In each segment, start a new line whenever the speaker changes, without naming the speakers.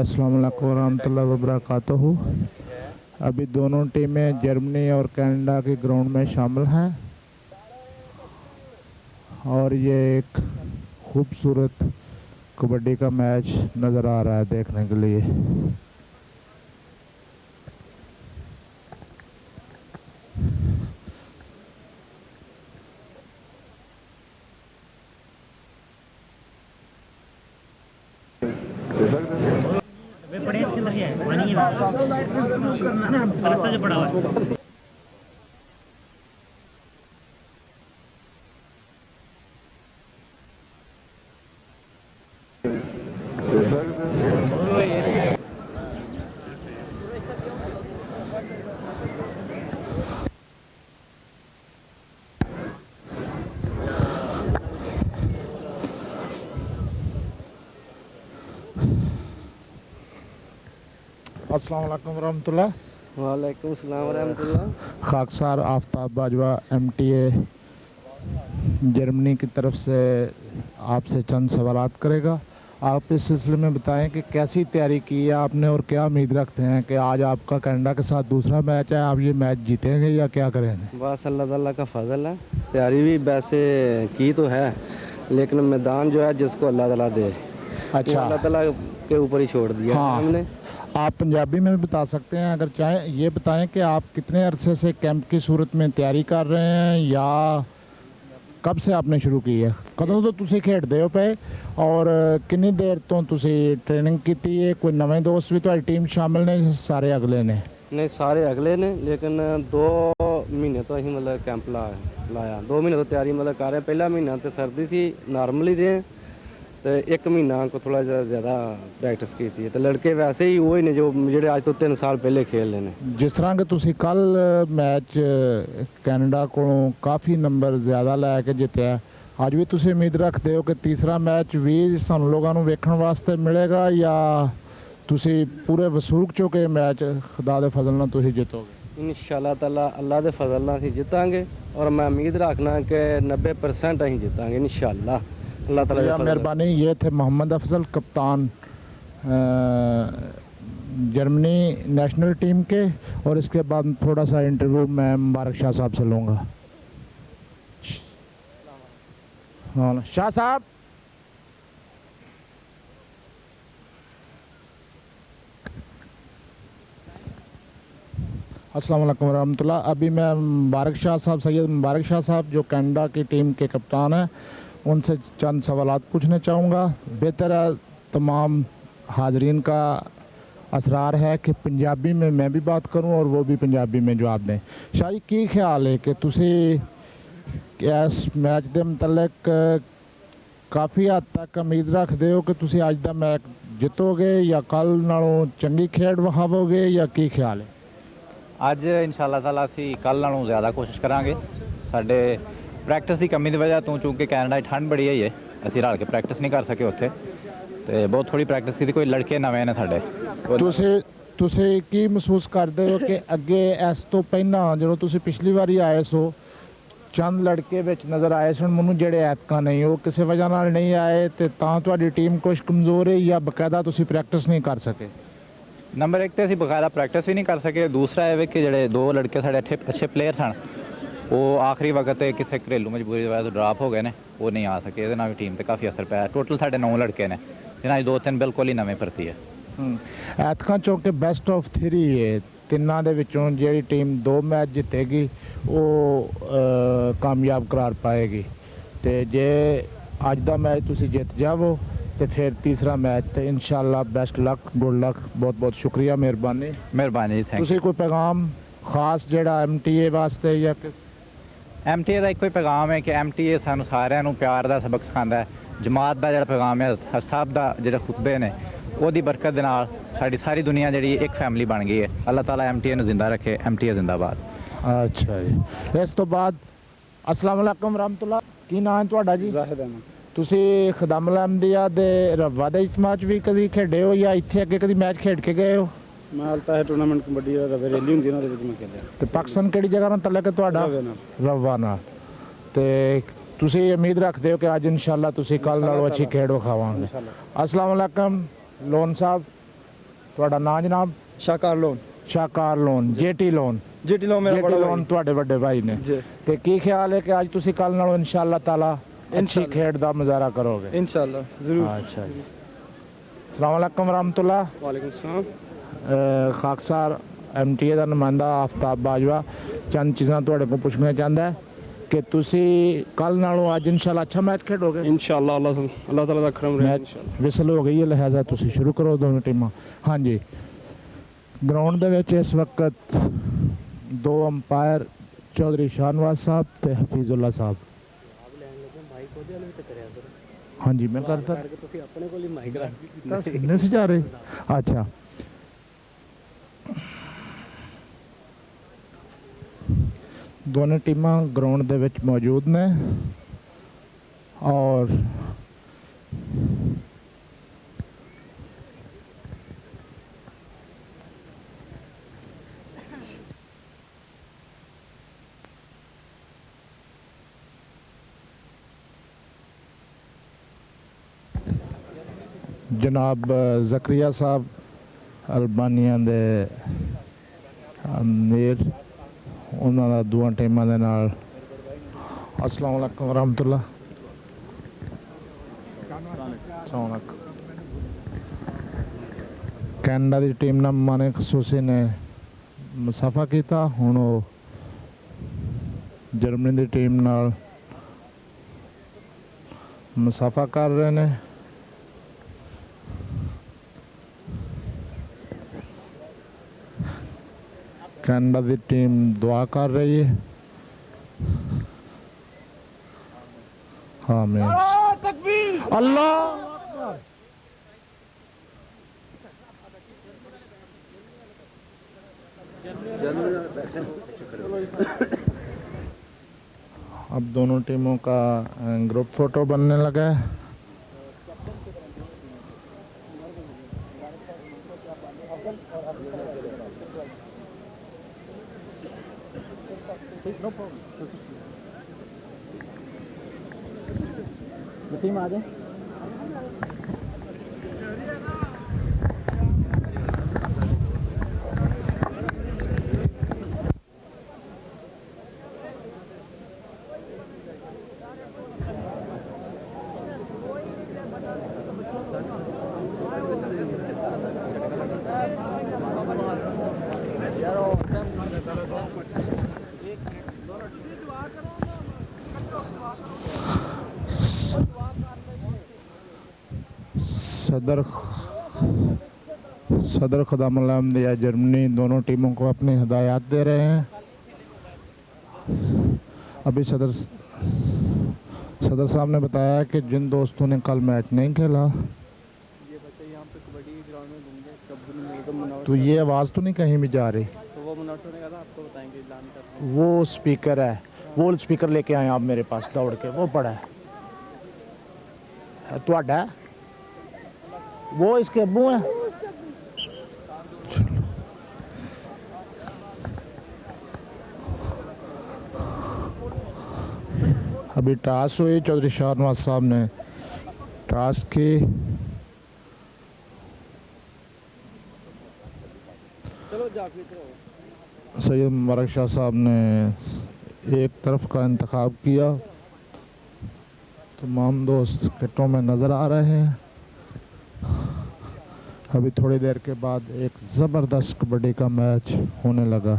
अस्सलाम वालेकुम रहमतुल्लाहि व बरकातहू। अभी दोनों टीमें जर्मनी और कनाडा के ग्राउंड में शामिल हैं और ये एक खूबसूरत कबड्डी का मैच नज़र आ रहा है देखने के लिए।
पड़े इसके अंदर क्या है? पानी है तरसा जो पड़ा हुआ है।
अस्सलाम वालेकुम रहमतुल्लाह।
वालेकुम सलाम रहमतुल्लाह।
खाकसार आफ्ताब बाजवा MTA जर्मनी की तरफ से आपसे चंद सवालात करेगा। आप इस सिलसिले में बताएं कि कैसी तैयारी की है आपने और क्या उम्मीद रखते हैं कि आज आपका कनाडा के साथ दूसरा मैच है, आप ये मैच जीतेंगे या क्या करेंगे?
बस अल्लाह ताला का फजल है। तैयारी भी वैसे की तो है, लेकिन मैदान जो है जिसको अल्लाह ताला दे,
अच्छा,
अल्लाह ताला के ऊपर ही छोड़ दिया
हाँ।
है हमने।
आप पंजाबी में भी बता सकते हैं अगर चाहें। ये बताएं कि आप कितने अरसे से कैंप की सूरत में तैयारी कर रहे हैं या कब से आपने शुरू की है? कदों तो तुसी खेडदे हो पे और कितनी देर तो तुसी ट्रेनिंग की है? कोई नवे दोस्त भी तुम्हारी टीम शामिल ने, सारे अगले ने?
नहीं, सारे अगले ने, लेकिन 2 महीने तो अं मतलब कैंप लाया 2 महीने तो तैयारी मतलब कर रहे। पहला महीना तो सर्दी सी नॉर्मली रहे, तो 1 महीना को थोड़ा ज़्यादा प्रैक्टिस की थी। तो लड़के वैसे ही वो ही ने जो जेडे आज तो 3 साल पहले खेल रहे हैं।
जिस तरह के तुसी कल मैच कैनेडा को काफ़ी नंबर ज़्यादा लैके जितया, आज भी तुसी उम्मीद रखते हो कि तीसरा मैच भी सानू लोगों को वेखण वास्ते मिलेगा या तुसी पूरे वसूख चो के मैच खुदा दे फजल नाल तुसी जितोगे?
इंशाअल्लाह ताला अल्लाह दे फजल नाल असीं जितांगे और मैं उम्मीद रखना कि 90% असीं जितांगे इंशाअल्लाह। अल्लाह ताला
या मेहरबानी। ये थे मोहम्मद अफजल, कप्तान जर्मनी नेशनल टीम के। और इसके बाद थोड़ा सा इंटरव्यू मैं मुबारक शाह साहब से लूँगा। हाँ शाह साहब। अस्सलाम वालेकुम रहमतुल्लाह। अभी मैं मुबारक शाह साहब, सैयद मुबारक शाह साहब जो कनाडा की टीम के कप्तान हैं, उनसे चंद सवालात पूछना चाहूँगा। बेहतर है तमाम हाजरीन का असरार है कि पंजाबी में मैं भी बात करूं और वो भी पंजाबी में जवाब दें। शाह जी, की ख्याल है कि तुसी इस मैच के मतलब काफ़ी हद तक उम्मीद रखते हो कि तुसी अज का मैच जितोगे या कल नालों चंगी खेड विखावोगे या की ख्याल है?
ਅੱਜ ਇਨਸ਼ਾਅੱਲਾ ਤਾਲਾ ਅਸੀਂ ਕੱਲ੍ਹ ਨਾਲੋਂ ਜ਼ਿਆਦਾ ਕੋਸ਼ਿਸ਼ ਕਰਾਂਗੇ। ਸਾਡੇ ਪ੍ਰੈਕਟਿਸ ਦੀ ਕਮੀ ਦੀ ਵਜ੍ਹਾ ਤੋਂ, ਚੂँਕਿ ਕੈਨੇਡਾ 'ਚ ਠੰਡ ਬੜੀ ਹੈ, ਅਸੀਂ ਰਲ ਕੇ ਪ੍ਰੈਕਟਿਸ ਨਹੀਂ ਕਰ ਸਕੇ ਉੱਥੇ, ਤੇ ਬਹੁਤ ਥੋੜੀ ਪ੍ਰੈਕਟਿਸ ਕੀਤੀ। ਕੋਈ ਲੜਕੇ ਨਵੇਂ ਨੇ ਸਾਡੇ।
ਤੁਸੀਂ ਕੀ ਮਹਿਸੂਸ ਕਰਦੇ ਹੋ ਕਿ ਅੱਗੇ ਇਸ ਤੋਂ ਪਹਿਲਾਂ ਜਦੋਂ ਤੁਸੀਂ ਪਿਛਲੀ ਵਾਰੀ ਆਏ ਸੋ ਚੰਦ ਲੜਕੇ ਵਿੱਚ ਨਜ਼ਰ ਆਏ ਸਨ ਮੈਨੂੰ ਜਿਹੜੇ ਐਤਕਾਂ ਨਹੀਂ, ਉਹ ਕਿਸੇ ਵਜ੍ਹਾ ਨਾਲ ਨਹੀਂ ਆਏ ਤੇ ਤਾਂ ਤੁਹਾਡੀ ਟੀਮ ਕੁਛ ਕਮਜ਼ੋਰ ਹੈ ਜਾਂ ਬਕਾਇਦਾ ਤੁਸੀਂ ਪ੍ਰੈਕਟਿਸ ਨਹੀਂ ਕਰ ਸਕੇ?
ਨੰਬਰ 1 ਤੇ ਅਸੀਂ ਬਕਾਇਦਾ ਪ੍ਰੈਕਟਿਸ ਵੀ ਨਹੀਂ ਕਰ ਸਕੇ। ਦੂਸਰਾ ਇਹ ਵੇ ਕਿ ਜਿਹੜੇ 2 ਲੜਕੇ ਸਾਡੇ ਅੱਛੇ ਪਲੇਅਰ ਸਨ, ਉਹ ਆਖਰੀ ਵਕਤ ਤੇ ਕਿਸੇ ਘਰੇਲੂ ਮਜਬੂਰੀ ਦੀ ਵਜ੍ਹਾ ਤੋਂ ਡਰਾਪ ਹੋ ਗਏ ਨੇ, ਉਹ ਨਹੀਂ ਆ ਸਕੇ। ਇਹਦੇ ਨਾਲ ਵੀ ਟੀਮ ਤੇ ਕਾਫੀ ਅਸਰ ਪਿਆ। ਟੋਟਲ ਸਾਡੇ 9 ਲੜਕੇ ਨੇ, ਜਿਨ੍ਹਾਂ 'ਚ 2-3 ਬਿਲਕੁਲ ਹੀ ਨਵੇਂ ਭਰਤੀ ਹੈ।
ਐਤਕਾਂ ਚੋਂਕਿ ਬੈਸਟ ਆਫ 3 ਹੈ, ਤਿੰਨਾਂ ਦੇ ਵਿੱਚੋਂ ਜਿਹੜੀ ਟੀਮ 2 ਮੈਚ ਜਿੱਤੇਗੀ ਉਹ ਕਾਮਯਾਬ ਕਰਾਰ ਪਾਏਗੀ। ਤੇ ਜੇ ਅੱਜ ਦਾ ਮੈਚ ਤੁਸੀਂ ਜਿੱਤ ਜਾਵੋ तो फिर तीसरा मैच तो इंशाल्लाह बेस्ट लक, गुड लक। बहुत बहुत शुक्रिया, मेहरबानी
जी, थैंक
यू। कोई पैगाम खास ਜਿਹੜਾ MTA ਵਾਸਤੇ ਜਾਂ
MTA ਦਾ ਇੱਕੋ ਹੀ ਪੈਗਾਮ ਹੈ ਕਿ MTA ਸਾਨੂੰ ਸਾਰਿਆਂ ਨੂੰ ਪਿਆਰ ਦਾ ਸਬਕ ਸਿਖਾਉਂਦਾ ਹੈ। ਜਮਾਤ ਦਾ ਜਿਹੜਾ ਪੈਗਾਮ ਹੈ, ਸਭ ਦਾ ਜਿਹੜੇ ਖੁਤਬੇ ਨੇ, ਉਹਦੀ ਬਰਕਤ ਦੇ ਨਾਲ ਸਾਡੀ ਸਾਰੀ ਦੁਨੀਆ ਜਿਹੜੀ ਇੱਕ ਫੈਮਿਲੀ ਬਣ ਗਈ ਹੈ। ਅੱਲਾਹ ਤਾਲਾ MTA ਨੂੰ ਜ਼ਿੰਦਾ ਰੱਖੇ। MTA ਜ਼ਿੰਦਾਬਾਦ।
ਅੱਛਾ ਜੀ। ਇਸ ਤੋਂ ਬਾਅਦ अस्सलाम वालेकुम रहमतुल्लाह। ਕੀ ਨਾਂ ਹੈ ਤੁਹਾਡਾ ਜੀ?
ਜ਼ਾਹਿਦ ਅਹਿਮਦ।
ਤੁਸੀਂ ਖਦਮੁਲ ਅਹਿਮਦੀਆ ਦੇ ਰਵਾ ਦੇ ਇਜਤਮਾ 'ਚ ਵੀ ਕਦੀ ਖੇਡੇ ਹੋ ਜਾਂ ਇੱਥੇ ਅੱਗੇ ਕਦੀ ਮੈਚ ਖੇਡ ਕੇ ਗਏ ਹੋ?
ਮੈਂ ਹਾਲਤਾ ਹੈ ਟੂਰਨਾਮੈਂਟ ਕਬੱਡੀ ਦਾ ਰੈਲੀ ਹੁੰਦੀ ਉਹਨਾਂ ਦੇ ਵਿੱਚ ਮੈਂ ਖੇਡਿਆ।
ਤੇ ਪਾਕਿਸਤਾਨ ਕਿਹੜੀ ਜਗ੍ਹਾ ਨਾਲ ਤਲਕ ਹੈ ਤੁਹਾਡਾ? ਰਵਾ ਨਾਲ। ਤੇ ਤੁਸੀਂ ਉਮੀਦ ਰੱਖਦੇ ਹੋ ਕਿ ਅੱਜ ਇਨਸ਼ਾਅੱਲਾ ਤੁਸੀਂ ਕੱਲ੍ਹ ਨਾਲੋਂ ਅੱਛੀ ਖੇਡ ਵਿਖਾਵਾਂਗੇ? अस्सलाम वालेकुम लोन साहब। ਤੁਹਾਡਾ ਨਾਂ ਜਨਾਬ?
ਸ਼ਾਕਾਰ ਲੋਨ
ਸ਼ਾਕਾਰ ਲੋਨ, ਜੇਟੀ ਲੋਨ।
ਜੀਟੀ ਲੋਨ ਮੇਰਾ
ਜੇਟੀ
ਬੜਾ
ਲੋਨ ਤੁਹਾਡੇ ਵੱਡੇ ਭਾਈ ਨੇ।
ਜੀ
ਤੇ ਕੀ ਖਿਆਲ ਹੈ ਕਿ ਅੱਜ ਤੁਸੀਂ ਕੱਲ ਨਾਲੋਂ ਇਨਸ਼ਾਅੱਲਾ ਤਾਲਾ ਅੱਛੀ
ਇਨਸ਼ਾਅੱਲਾ।
ਖੇਡ ਦਾ ਮੁਜ਼ਾਹਰਾ ਕਰੋਗੇ?
ਇਨਸ਼ਾਅੱਲਾ ਜ਼ਰੂਰ।
अच्छा जी। अस्सलाम वालेकुम रहमतुल्लाह।
ਵਾਲੇਕੁਮ ਸਲਾਮ।
खाकसार MTA ਦਾ ਨੁਮਾਇੰਦਾ ਆਫਤਾਬ ਬਾਜਵਾ ਚੰਦ ਚੀਜ਼ਾਂ ਤੁਹਾਡੇ ਕੋਲ ਪੁੱਛਣਾ ਚਾਹੁੰਦਾ ਹੈ ਕਿ ਤੁਸੀਂ ਕੱਲ ਨਾਲੋਂ ਅੱਜ ਇਨਸ਼ਾਅੱਲਾ ਅੱਛਾ ਮੈਚ ਖੇਡੋਗੇ?
ਇਨਸ਼ਾਅੱਲਾ ਅੱਲਾਹ ਤਾਲਾ ਦਾ ਕਰਮ ਰਹੇ
ਮੈਚ ਵਿਸਲ ਹੋ ਗਈ ਹੈ, ਲਿਹਾਜ਼ਾ ਤੁਸੀਂ ਸ਼ੁਰੂ ਕਰੋ ਦੋਵੇਂ ਟੀਮਾਂ। ਹਾਂਜੀ, ਗਰਾਊਂਡ ਦੇ ਵਿੱਚ ਇਸ ਵਕਤ ਦੋ ਅੰਪਾਇਰ ਚੌਧਰੀ ਸ਼ਾਹਨਵਾਜ਼ ਸਾਹਿਬ ਤੇ ਹਫੀਜ਼ੁੱਲਾ ਸਾਹਿਬ। ਹਾਂਜੀ ਮੈਂ ਕਰਦਾ।
ਤੁਸੀਂ ਆਪਣੇ ਕੋਲ ਹੀ ਮਾਈਕ ਰੱਖ
ਨਹੀਂ ਸੀ ਜਾ ਰਹੇ? ਅੱਛਾ, ਦੋਨੇ ਟੀਮਾਂ ਗਰਾਊਂਡ ਦੇ ਵਿੱਚ ਮੌਜੂਦ ਨੇ ਔਰ जनाब ज़करिया साहब अल्बानिया दे अमीर उन्होंने दुआ टीमां दे नाल। अस्सलाम वालेकुम रहमतुल्लाह। अस्सलाम वालेकुम। कैनेडा की टीम ने माने खसूसी ने मुसाफा किया, हुण जर्मनी की टीम नाल मुसाफा कर रहे हैं। कनाडा की टीम दुआ कर रही है। हाँ मैं अल्लाह अब दोनों टीमों का ग्रुप फोटो बनने लगा है।
टीम आ जाए। सदर खुदामुल्लाह अहमदिया जर्मनी दोनों टीमों को अपनी हिदायत दे रहे हैं। अभी सदर साहब ने बताया कि जिन दोस्तों ने कल मैच नहीं खेला तो ये आवाज़ तो नहीं कहीं भी जा रही। तो वो मुनाफा ने कहा आपको बताएंगे ऐलान करते हैं।
वो स्पीकर है, वो स्पीकर लेके आए आप मेरे पास दौड़ के, वो पड़ा है तुहाडा, वो इसके अब्बू हैं। अभी टास हुई, चौधरी शाहनवाज साहब ने टास की। सैयद मुबारक शाह साहब ने एक तरफ का इंतखाब किया। तमाम दोस्त किटों में नज़र आ रहे हैं। अभी थोड़ी देर के बाद एक ज़बरदस्त कबड्डी का मैच होने लगा।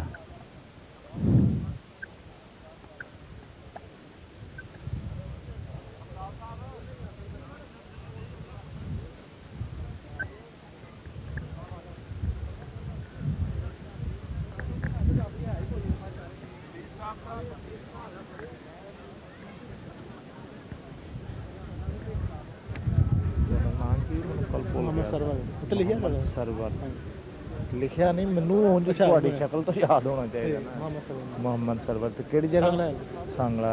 सरवर लिखिया नहीं मैनू थोड़ी शक्ल तो याद होना चाहिए ना। मोहम्मद सरवर तो केड़ी जगह? सांगला।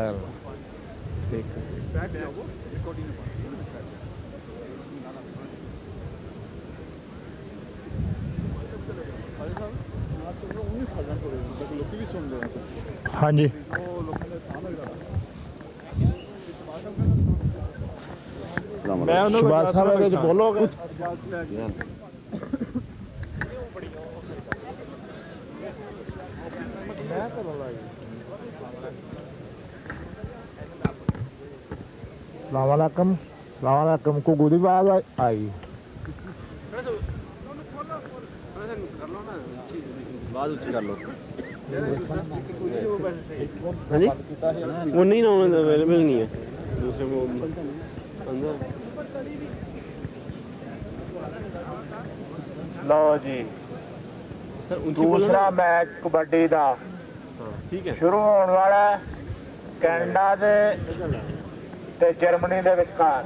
ठीक हाँ जी। सुभाष साहब बोलोगे? सलामकुम सलामकुम को गुदी आवाज आई
बात ऊंची कर लो हाँ जी वो नहीं ना अवेलेबल नहीं है दूसरे वो अंदर
लो जी
सर ऊंची
दूसरा मैच कबड्डी का
ठीक है
शुरू होने वाला है कैनेडा दे ते जर्मनी दे विचकार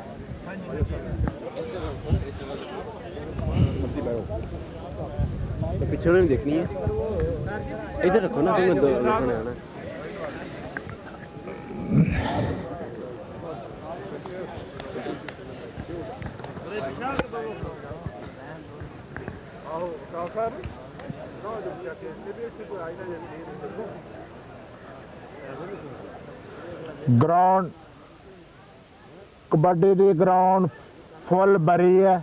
तो पीछे नहीं देखनी है इधर रखो ना तुम्हें दो रखने आना
ग्राउंड कबड्डी दी ग्राउंड फुल भरी है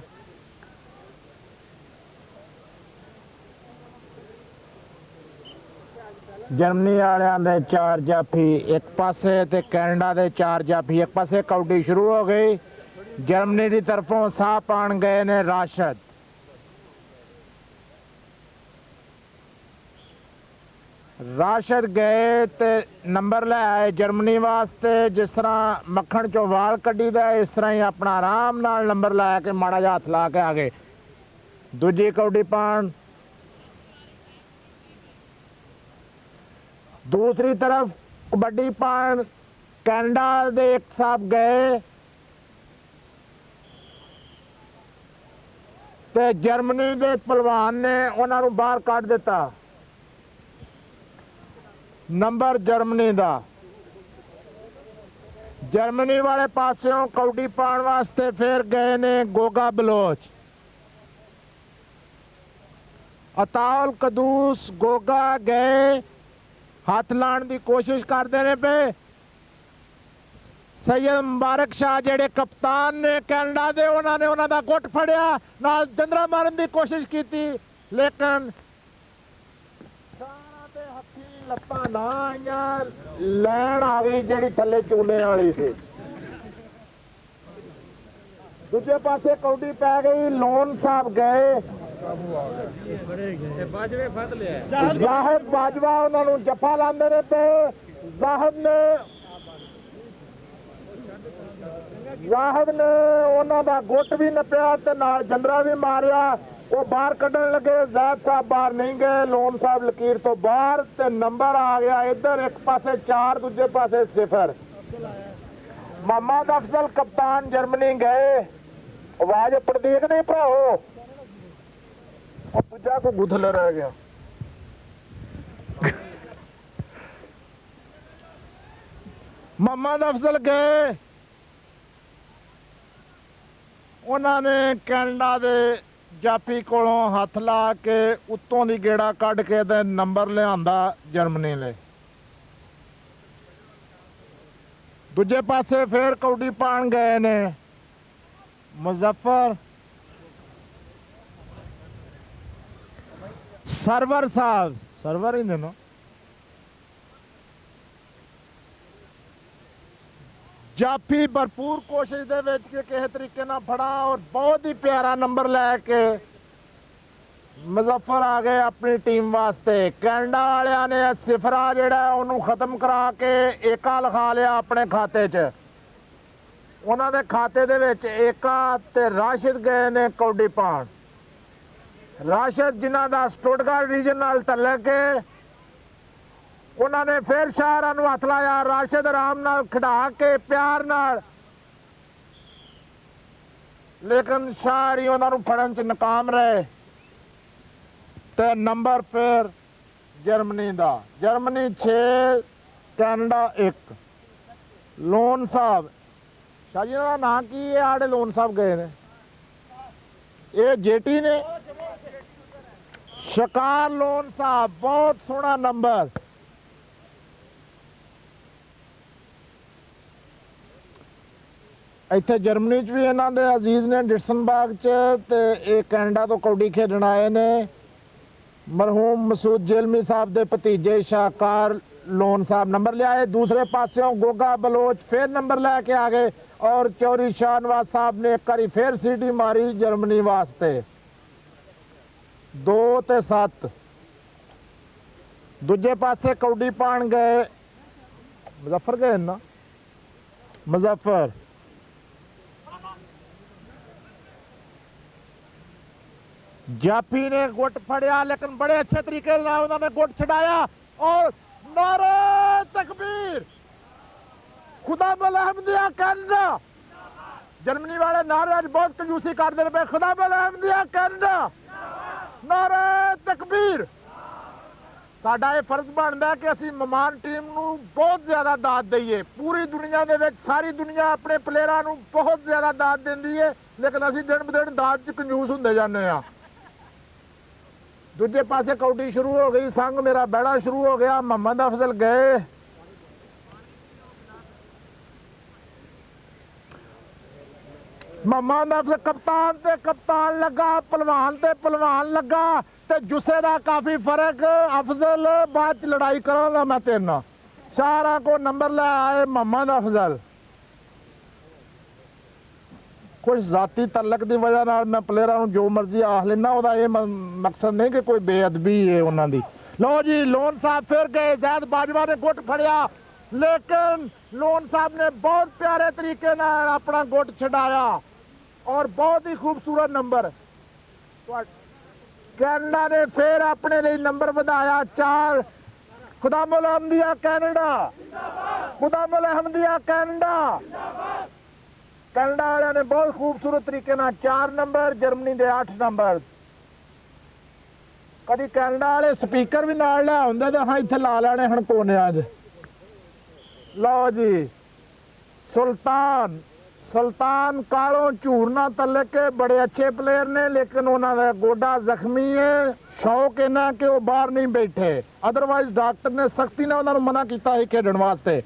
जर्मनी वालियां दे 4 जाफी एक पासे ते कैनेडा दे 4 जाफी एक पासे कबड्डी शुरू हो गई जर्मनी की तरफों साह पान गए ने राशिद राशिद गए ते नंबर ले आए जर्मनी वास्ते जिस तरह मक्खन चो वाल कड्डी दा इस तरह ही अपना आराम नाल नंबर ला के माड़ा जा हथ ला के आ गए दूजी कबड्डी पान दूसरी तरफ कबड्डी पान कैनेडा दे एक साहब गए ते जर्मनी दे पहलवान ने उन्हां नूं बाहर कढ दिता नंबर जर्मनी दा जर्मनी वाले पासों कबड्डी पाने वास्ते फिर गए ने गोगा बलोच अताउल कदूस गोगा गए हाथ लाने की कोशिश करते ने पे सैयद मुबारक शाह जेडे कप्तान ने कैनेडा दे उन्होंने उन्होंने गुट फड़िया नाल जंदरा मारन की कोशिश की लेकिन सारा ते हथी लत्तां ना आईयां लैन आ गई जेड़ी थले चूने वाली सी दूजे पासे कौडी पै गई लोन साहब गए जाहिद बाजवा उन्होंने जफा लांदे ने ते जाहिद ने उन्हों का गुट भी नपिया ते नाल जंदरा भी मारिया वो बाहर कढ़न लगे जैद साहब बाहर नहीं गए लोन साहब लकीर तो बाहर ते नंबर आ गया इधर एक पासे 4 दूजे पासे 0 मोहम्मद अफजल कप्तान जर्मनी गए आवाज अपनी देख नहीं भराओ दूजा को गुथले रह गया मोहम्मद अफजल गए उन्होंने कैनेडा दे जाफी कोलों हथ ला के उत्तों दी गेड़ा कढ़ के ते नंबर लियांदा जर्मनी ले दूजे पासे फिर कौडी पान गए ने मुजफ्फर सरवर साहब सरवर ही देना जाफी भरपूर कोशिश दे विच के किसी तरीके ना फड़ा और बहुत ही प्यारा नंबर लैके मुजफ्फर आ गए अपनी टीम वास्ते कैनेडा वालियां ने 0 जिहड़ा उन्होंने खत्म करा के एका लिखा लिया अपने खाते च उन्हों दे खाते दे विच एका ते राशिद गए ने कौडी पान राशिद जिन्हां दा स्टुटगार्ट रीजन नाल तलक है उन्होंने फिर शाहरा नूं हथ लाया राशिद आराम नाल खिडा के प्यार नाल लेकिन शाहरी उन्होंने फड़न च नाकाम रहे ते नंबर फिर जर्मनी दा जर्मनी 6 कैनेडा 1 लोन साहब शाह जी का नाम की है आड़े लोन साहब गए ने ये जेटी ने शिकार लोन साहब बहुत सोहना नंबर इत्थे जर्मनी च भी इन्हों के अजीज ने डिटसनबर्ग च कैनेडा तो कौडी खेडण आए ने मरहूम मसूद जेलमी साहब के भतीजे शाहकार लोन साहब नंबर लिया दूसरे पासों गोगा बलोच फिर नंबर लैके आ गए और चौरी शाहनवाज साहब ने एक बारी फिर सीटी मारी जर्मनी वास्ते 2-7। दूजे पासे कौडी पान गए मुजफ्फर गए ना मुजफ्फर जाफी ने गुट फड़िया लेकिन बड़े अच्छे तरीके से उन्होंने गुट छड़ाया और नारे तकबीर खुदा बल अहमदिया कनाडा जर्मनी वाले नारे आज बहुत कंजूसी कर दे पे खुदा बल अहमदिया कनाडा नारे तकबीर साडा ये फर्ज बनता कि असी मेहमान टीम नू बहुत ज्यादा दाद दईए पूरी दुनिया दे विच सारी दुनिया अपने प्लेयरां नू बहुत ज्यादा दाद देंदी है लेकिन असी दिन ब दिन दाद च कंजूस हुंदे जाने आ दूजे पासे कौडी शुरू हो गई संग मेरा बैड़ा शुरू हो गया मोहम्मद अफजल गए मोहम्मद अफजल कप्तान लगा पहलवान लगा ते जुस्से दा काफी फर्क अफजल बाद च लड़ाई करांगा मैं तेरे नाल सारा को नंबर ले आए मोहम्मद अफजल कुछ जाती तलक की वजह नाल मैं प्लेयरां नूं जो मर्जी आख लेना ओहदा ये मकसद नहीं कि कोई बेअदबी है उन्हां दी। लो जी लोन साहब फिर गए जैद बाजवा ने गुट फड़िया लेकिन लोन साहब ने बहुत प्यारे तरीके नाल अपना गुट छड़ाया और बहुत ही खूबसूरत नंबर कैनेडा ने फिर अपने लिए नंबर बढ़ाया 4 Khuddamul Ahmadiyya Canada Khuddamul Ahmadiyya Canada Canada वाले ने बहुत खूबसूरत तरीके ना 4 नंबर जर्मनी दे 8 नंबर कभी कनाडा वाले स्पीकर भी नाल ले आउंदे ते हाँ इत्थे ला लेने हण कोनियां च। लो जी सुल्तान कालों झूरना तले के बड़े अच्छे प्लेयर ने लेकिन उन्होंने गोडा जख्मी है शौक इन्ना कि वो बाहर नहीं बैठे अदरवाइज डॉक्टर ने सख्ती ने उन्होंने मना किया है खेडण वास्ते।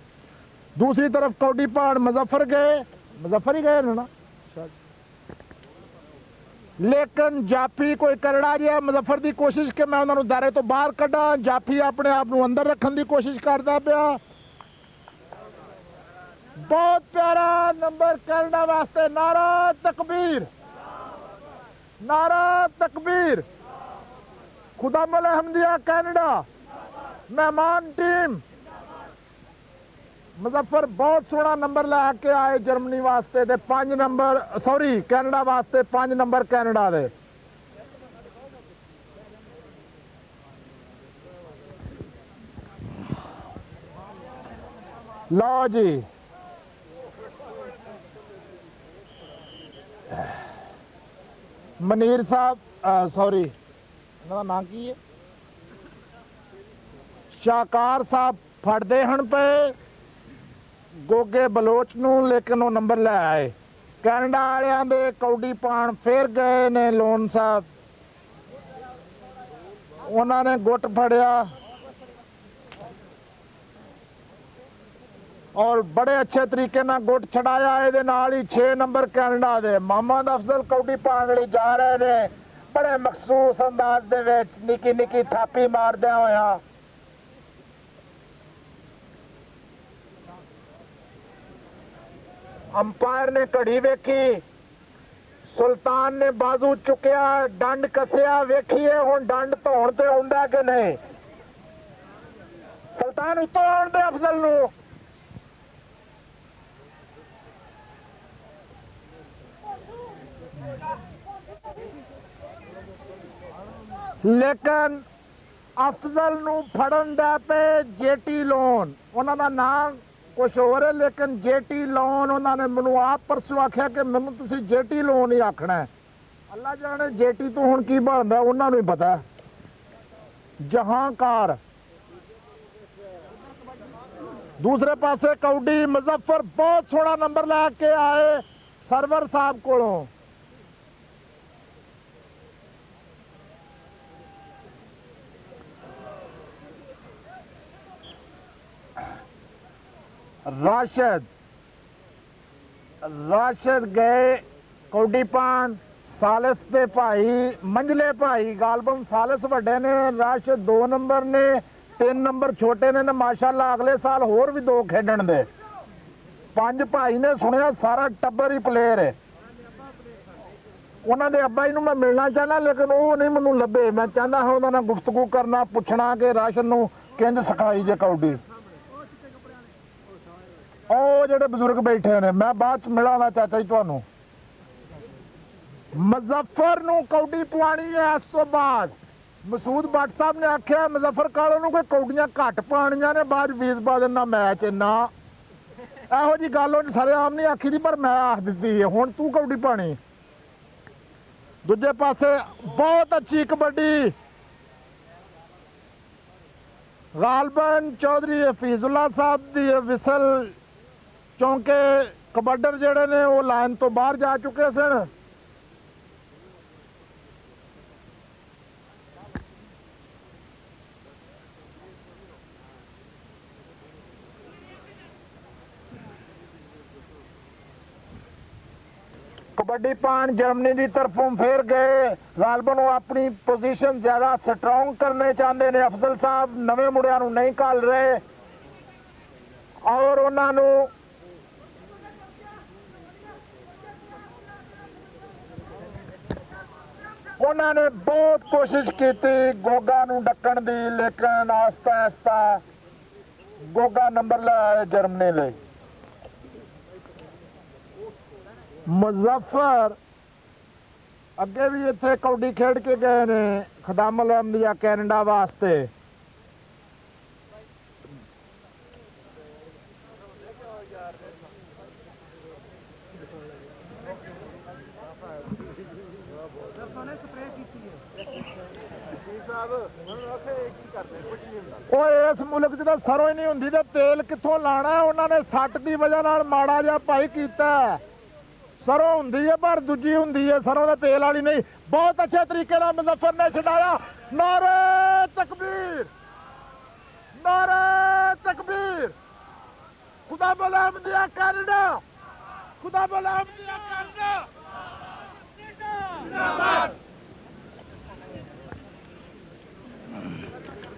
दूसरी तरफ कौडी पहाड़ मुजफ्फर ही गए ना लेकिन जाफी कोई करड़ा जिहा मुजफ्फर की कोशिश कि मैं उन्होंने दायरे तो बाहर कढ़ा जाफी अपने आप को अंदर रखने की कोशिश करता पाया। बहुत प्यारा नंबर कनाडा वास्ते नारा तकबीर खुदामुल अहमदिया कनाडा मेहमान टीम मुजफ्फर बहुत सोहना नंबर लैके आए जर्मनी वास्ते ते 5 नंबर सॉरी कनाडा वास्ते 5 नंबर कनाडा दे। लो जी मनीर साहब सॉरी नाम की है शाहकार साहब फड़ते हन पे गोगे बलोच नूं लेकिन वो नंबर ले आए कनाडा वालियां दे कौडी पान फिर गए ने लोन साहब उन्होंने गुट फड़िया और बड़े अच्छे तरीके ना गुट छड़ाया ये नाल ही 6 नंबर कनाडा दे मोहम्मद अफजल कौडी पान लई जा रहे ने बड़े मखसूस अंदाज दे विच निकी निकी थापी मारदिया होया अंपायर ने घड़ी वेखी सुल्तान ने बाजू चुकया डंड कसिया वेखिए हुण डंड धोण ते आउंदा कि नहीं सुल्तान उत्तों आउण दे अफजल नूं लेकिन अफजल नूं फड़न दे पे जेटी लोन उन्हां दा नाम कुछ होर है लेकिन जेटी लोन उन्होंने मैनू आप परसों आख्या कि मैनू तुसी जेटी लोन ही आखना है अल्लाह जाने जेटी तो हुण की बनदा उन्होंने ही पता जहांकार। दूसरे पासे कौडी मुजफ्फर बहुत सोहना नंबर लैके आए सरवर साहब कोलों राशिद गए कौडी पान सालिस दे भाई मंझले भाई गालबन सालिस वड्डे ने राशिद 2 नंबर ने 3 नंबर छोटे ने माशाल्लाह अगले साल होर भी 2 खेडण दे ਪੰਜ ਭਾਈ ਨੇ ਸੁਣਿਆ ਸਾਰਾ ਟੱਬਰ ਹੀ ਪਲੇਅਰ ਹੈ। ਉਹਨਾਂ ਦੇ ਅੱਬਾ ਜੀ ਨੂੰ ਮੈਂ ਮਿਲਣਾ ਚਾਹੁੰਦਾ, ਲੇਕਿਨ ਉਹ ਨਹੀਂ ਮੈਨੂੰ ਲੱਭੇ। ਮੈਂ ਚਾਹੁੰਦਾ ਹਾਂ ਉਹਨਾਂ ਨਾਲ ਗੁਫ਼ਤਗੂ ਕਰਨਾ, ਪੁੱਛਣਾ ਕਿ ਰਾਸ਼ਨ ਨੂੰ ਕਿੰਝ ਸਿਖਾਈ ਜੇ ਕੌਡੀ। ਉਹ ਜਿਹੜੇ ਬਜ਼ੁਰਗ ਬੈਠੇ ਨੇ, ਮੈਂ ਬਾਅਦ ਚ ਮਿਲਾਂਗਾ ਚਾਚਾ ਜੀ ਤੁਹਾਨੂੰ। ਮੁਜ਼ੱਫਰ ਨੂੰ ਕੌਡੀ ਪਵਾਣੀ ਹੈ। ਇਸ ਤੋਂ ਬਾਅਦ ਮਸੂਦ ਬੱਟ ਸਾਹਿਬ ਨੇ ਆਖਿਆ ਮੁਜ਼ੱਫਰ ਕਾਲੋ ਨੂੰ ਕੋਈ ਕੌਡੀਆਂ ਘੱਟ ਪਾਣੀਆਂ ਨੇ, ਬਾਅਦ ਵੀਸ ਬਾਦਲ ਨਾਲ ਮੈਚ ਨਾ। ਇਹੋ ਜੀ ਗੱਲ ਉਹਨੇ ਸਾਰੇ ਆਮ ਨਹੀਂ ਆਖੀ ਦੀ, ਪਰ ਮੈਂ ਆਖ ਦਿੱਤੀ ਹੈ ਹੁਣ ਤੂੰ ਕੌਡੀ ਪਾਣੀ। ਦੂਜੇ ਪਾਸੇ ਬਹੁਤ ਅੱਛੀ ਕਬੱਡੀ ਗਾਲਬਨ ਚੌਧਰੀ ਹਫੀਜ਼ੁੱਲਾ ਸਾਹਿਬ ਦੀ ਵਿਸਲ ਚੌਂਕੇ ਕਬੱਡਰ ਜਿਹੜੇ ਨੇ ਉਹ ਲਾਈਨ ਤੋਂ ਬਾਹਰ ਜਾ ਚੁੱਕੇ ਸਨ। कबड्डी पान जर्मनी की तरफों फिर गए। गालबन वो अपनी पोजीशन ज्यादा स्ट्रोंग करने चाहते ने। अफजल साहब नवे मुंडियां नूं नहीं घल रहे और उन्होंने उन्होंने बहुत कोशिश की गोगा नूं ढकण दी, लेकिन आस्ता आस्ता गोगा नंबर लाया जर्मनी ले। मुजफ्फर अगे भी इत्थे कौडी खेड के गए ने खदामुल अहमदिया कैनेडा वास्ते। इस मुल्क च सरों ही नहीं हुंदी ते तेल कित्थों लाना। उन्होंने सट की वजह नाल माड़ा जिहा भाई कीता। सरों हुंदी है पर दूजी हुंदी है, सरों का तेल वाली नहीं। बहुत अच्छे तरीके नाल मुजफ्फर ने छड़ाया। नारे तकबीर, नारे तकबीर। खुदा बल अहमदिया कैनेडा, खुदा बल अहमदिया कैनेडा।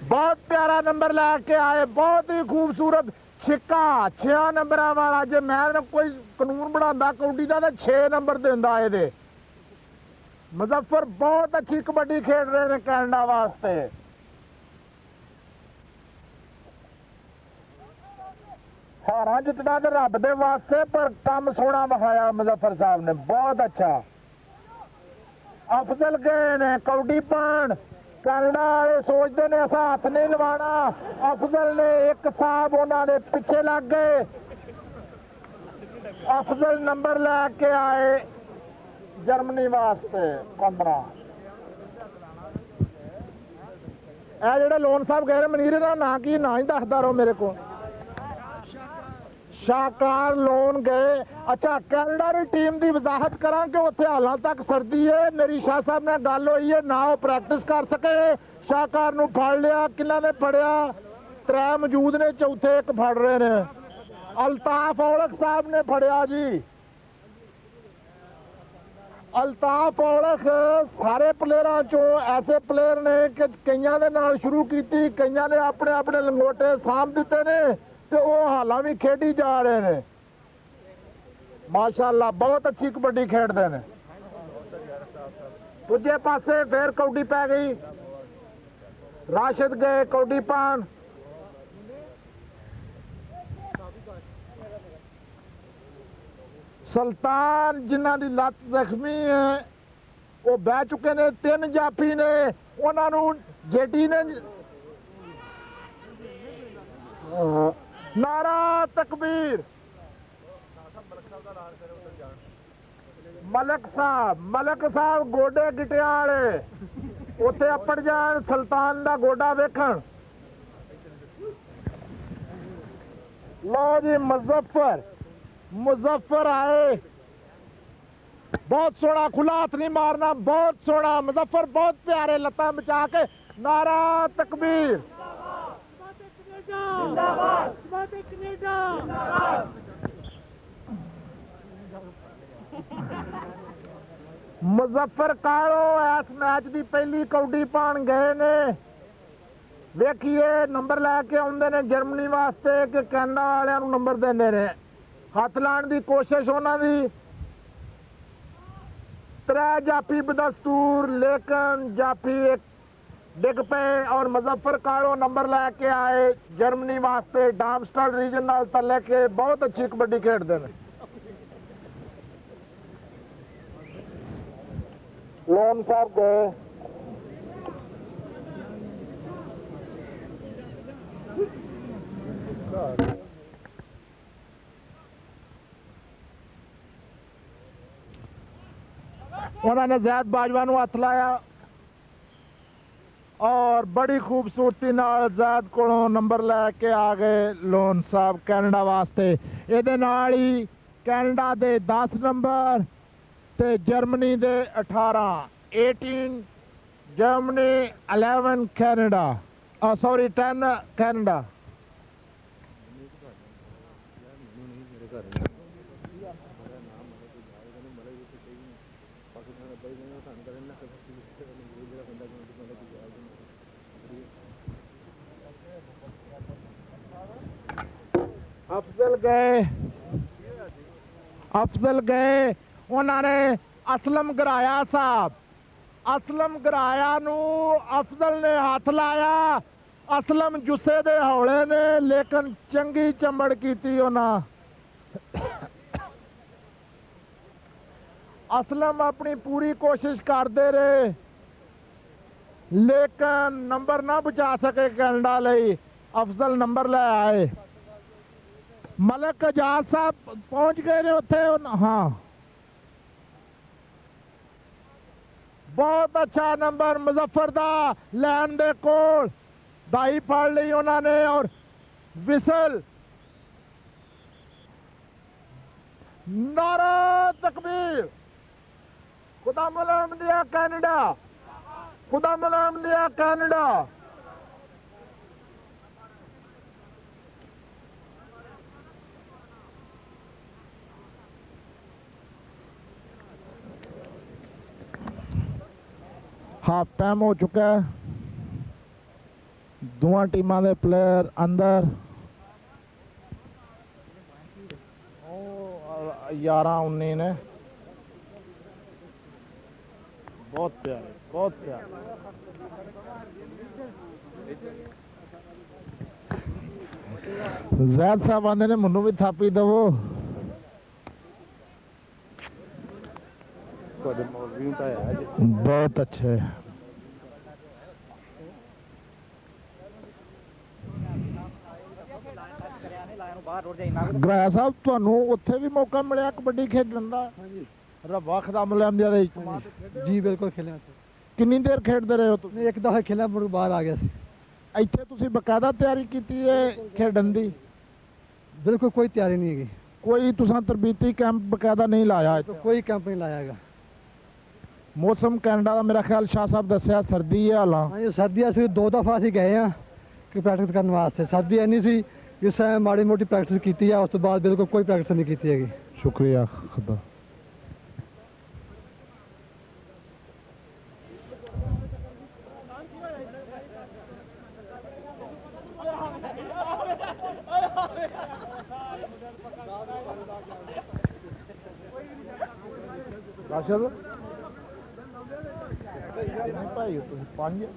बहुत प्यारा नंबर लैके आए, बहुत ही खूबसूरत छिक्का 6 नंबर वाला। जे मैं कोई कानून बना कौडी का तो 6 नंबर देंदा ये। मुजफ्फर बहुत अच्छी कबड्डी खेड रहे हैं कैनेडा वास्ते। हारा जितना तो रब दे वास्ते, पर काम सोना विखाया मुजफ्फर साहब ने, बहुत अच्छा। अफजल गए ने कौडी पान। कैनेडा वाले सोचते ने असा हाथ नहीं लवाना। अफजल ने एक साहब उन्होंने पिछे लग गए। अफजल नंबर लैके आए जर्मनी वास्ते 15। जेडे लोन साहब कह रहे मनीर ना ना की ना ही दसदा रहो मेरे को। शाहकार लोन गए। अच्छा कैनेडा की टीम की वजाहत करा कि उत्थे हालां तक सर्दी है। मेरी शाह साहब ने गल हुई है ना वो प्रैक्टिस कर सके। शाहकार नूं फड़ लिया, किन्ना ने फड़िया? 3 मौजूद ने, चौथे एक फड़ रहे ने। अल्ताफ औलख साहब ने फड़िया जी। अल्ताफ औलख सारे प्लेयरां चों ऐसे प्लेयर ने कि कईयां दे नाल शुरू कीती, कईयां ने अपने अपने लंगोटे साम दिते ने ते वो हालां भी खेडी जा रहे ने। माशाअल्लाह बहुत अच्छी कबड्डी खेडदे ने। दूजे पासे फिर कौडी पै गई। राशिद गए कौडी पान। सुल्तान जिन्हां दी लत जख्मी है वो बह चुके ने। 3 जाफी ने, उन्होंने जेटी ने। नारा तकबीर। मलक साहब गोडे गिटिया वाले उत्थे अपड़ जान सुल्तान का गोडा वेखण। लो जी मुजफ्फर आए। बहुत सोहना, खुला हाथ नहीं मारना, बहुत सोहना। मुजफ्फर बहुत प्यारे लत्तां बचा के। नारा तकबीर। मुजफ्फर कालो इस मैच की पहली कौडी पान गए ने। वेखिए नंबर लैके आउंदे ने जर्मनी वास्ते कि कैनेडा वालियां नूं नंबर देंदे ने। ਹੱਥ ਲਾਉਣ ਦੀ ਕੋਸ਼ਿਸ਼ ਉਹਨਾਂ ਦੀ। 3 ਜਾਫੀ ਬਦਸਤੂਰ ਲੇਕਿन ਜਾਫੀ ਇੱਕ ਡਿੱਗ ਪਏ ਔਰ ਮੁਜ਼ੱਫਰ ਕਾਲੋ ਨੰਬਰ ਲੈ ਕੇ ਆਏ ਜਰਮਨੀ ਵਾਸਤੇ। ਡਾਮਸਟਲ ਰੀਜਨ ਨਾਲ ਤਾਂ ਲੈ ਕੇ ਬਹੁਤ ਅੱਛੀ ਕਬੱਡੀ ਖੇਡਦੇ ਨੇ। ਲੋਨ ਸਾਹਿਬ ਗਏ उन्होंने जैद बाजवा नूं हथ लाया और बड़ी खूबसूरती नाल जैद कोलों नंबर लैके आ गए लोन साहब कैनेडा वास्ते। ये नाल ही कैनेडा दे 10 नंबर ते जर्मनी दे 18 18 Germany 11 Canada sorry 10 Canada. Afzal गए उन्होंने असलम गराया साहब। असलम गराया नू अफजल ने हाथ लाया। असलम जुस्से दे हौले ने लेकिन चंगी चंबड़ की उन्हें। असलम अपनी पूरी कोशिश करते रहे लेकिन नंबर ना बचा सके कैनेडा लई। अफजल नंबर ले आए। मलिक आजाद साहब पहुंच गए ने उत्थे। हाँ बहुत अच्छा नंबर मुजफ्फर दा लैन दे कोल दाई फड़ ली उन्होंने और विसल। नारा तकबीर। खुदा मलाम दिया कैनेडा, खुदा मलाम दिया कैनेडा। हाफ टाइम हो चुका है। दोवां टीमां दे प्लेयर अंदर 11-19 ने। बहुत प्यारे बहुत प्यारे। जैद साहब आंदे ने मैनू भी थापी दवो। बहुत अच्छे। ਗਰਾਇਆ ਸਾਹਿਬ ਤੁਹਾਨੂੰ ਉੱਥੇ ਵੀ ਮੌਕਾ ਮਿਲਿਆ ਕਬੱਡੀ ਖੇਡਣ ਦਾ? ਰੱਬਾ ਖੁਦਾ ਮਲਮ ਦੇ
ਜੀ ਬਿਲਕੁਲ ਖੇਲਿਆ।
ਕਿੰਨੀ ਦੇਰ ਖੇਡਦੇ ਰਹੇ ਹੋ ਤੁਸੀਂ?
ਇੱਕ ਦਫਾ ਖੇਲਿਆ ਮੁੜ ਬਾਹਰ ਆ ਗਿਆ ਸੀ।
ਇੱਥੇ ਤੁਸੀਂ ਬਕਾਇਦਾ ਤਿਆਰੀ ਕੀਤੀ ਹੈ ਖੇਡਣ ਦੀ?
ਬਿਲਕੁਲ ਕੋਈ ਤਿਆਰੀ ਨਹੀਂ ਹੈਗੀ।
ਕੋਈ ਤੁਸੀਂ ਤਰਬੀਤੀ ਕੈਂਪ ਬਕਾਇਦਾ ਨਹੀਂ ਲਾਇਆ?
ਕੋਈ ਕੈਂਪ ਨਹੀਂ ਲਾਇਆ ਹੈਗਾ।
ਮੌਸਮ ਕੈਨੇਡਾ ਦਾ ਮੇਰਾ ਖਿਆਲ ਸ਼ਾਹ ਸਾਹਿਬ ਦੱਸਿਆ ਸਰਦੀ ਹੈ ਹਾਲਾਂ।
ਹਾਂਜੀ ਸਰਦੀ ਅਸੀਂ 2 ਦਫਾ ਅਸੀਂ ਗਏ ਹਾਂ ਕਿ ਪ੍ਰੈਕਟਿਸ ਕਰਨ ਵਾਸਤੇ। ਸਰਦੀ ਇੰਨੀ ਸੀ ਇਸ ਟਾਈਮ ਮਾੜੀ ਮੋਟੀ ਪ੍ਰੈਕਟਿਸ ਕੀਤੀ ਆ। ਉਸ ਤੋਂ ਬਾਅਦ ਬਿਲਕੁਲ ਕੋਈ ਪ੍ਰੈਕਟਿਸ ਨਹੀਂ ਕੀਤੀ ਹੈਗੀ।
ਸ਼ੁਕਰੀਆ ਖੁਦਾ। ਰਾਸ਼ਦ ਨਹੀਂ ਭਾਈ ਤੁਸੀਂ 5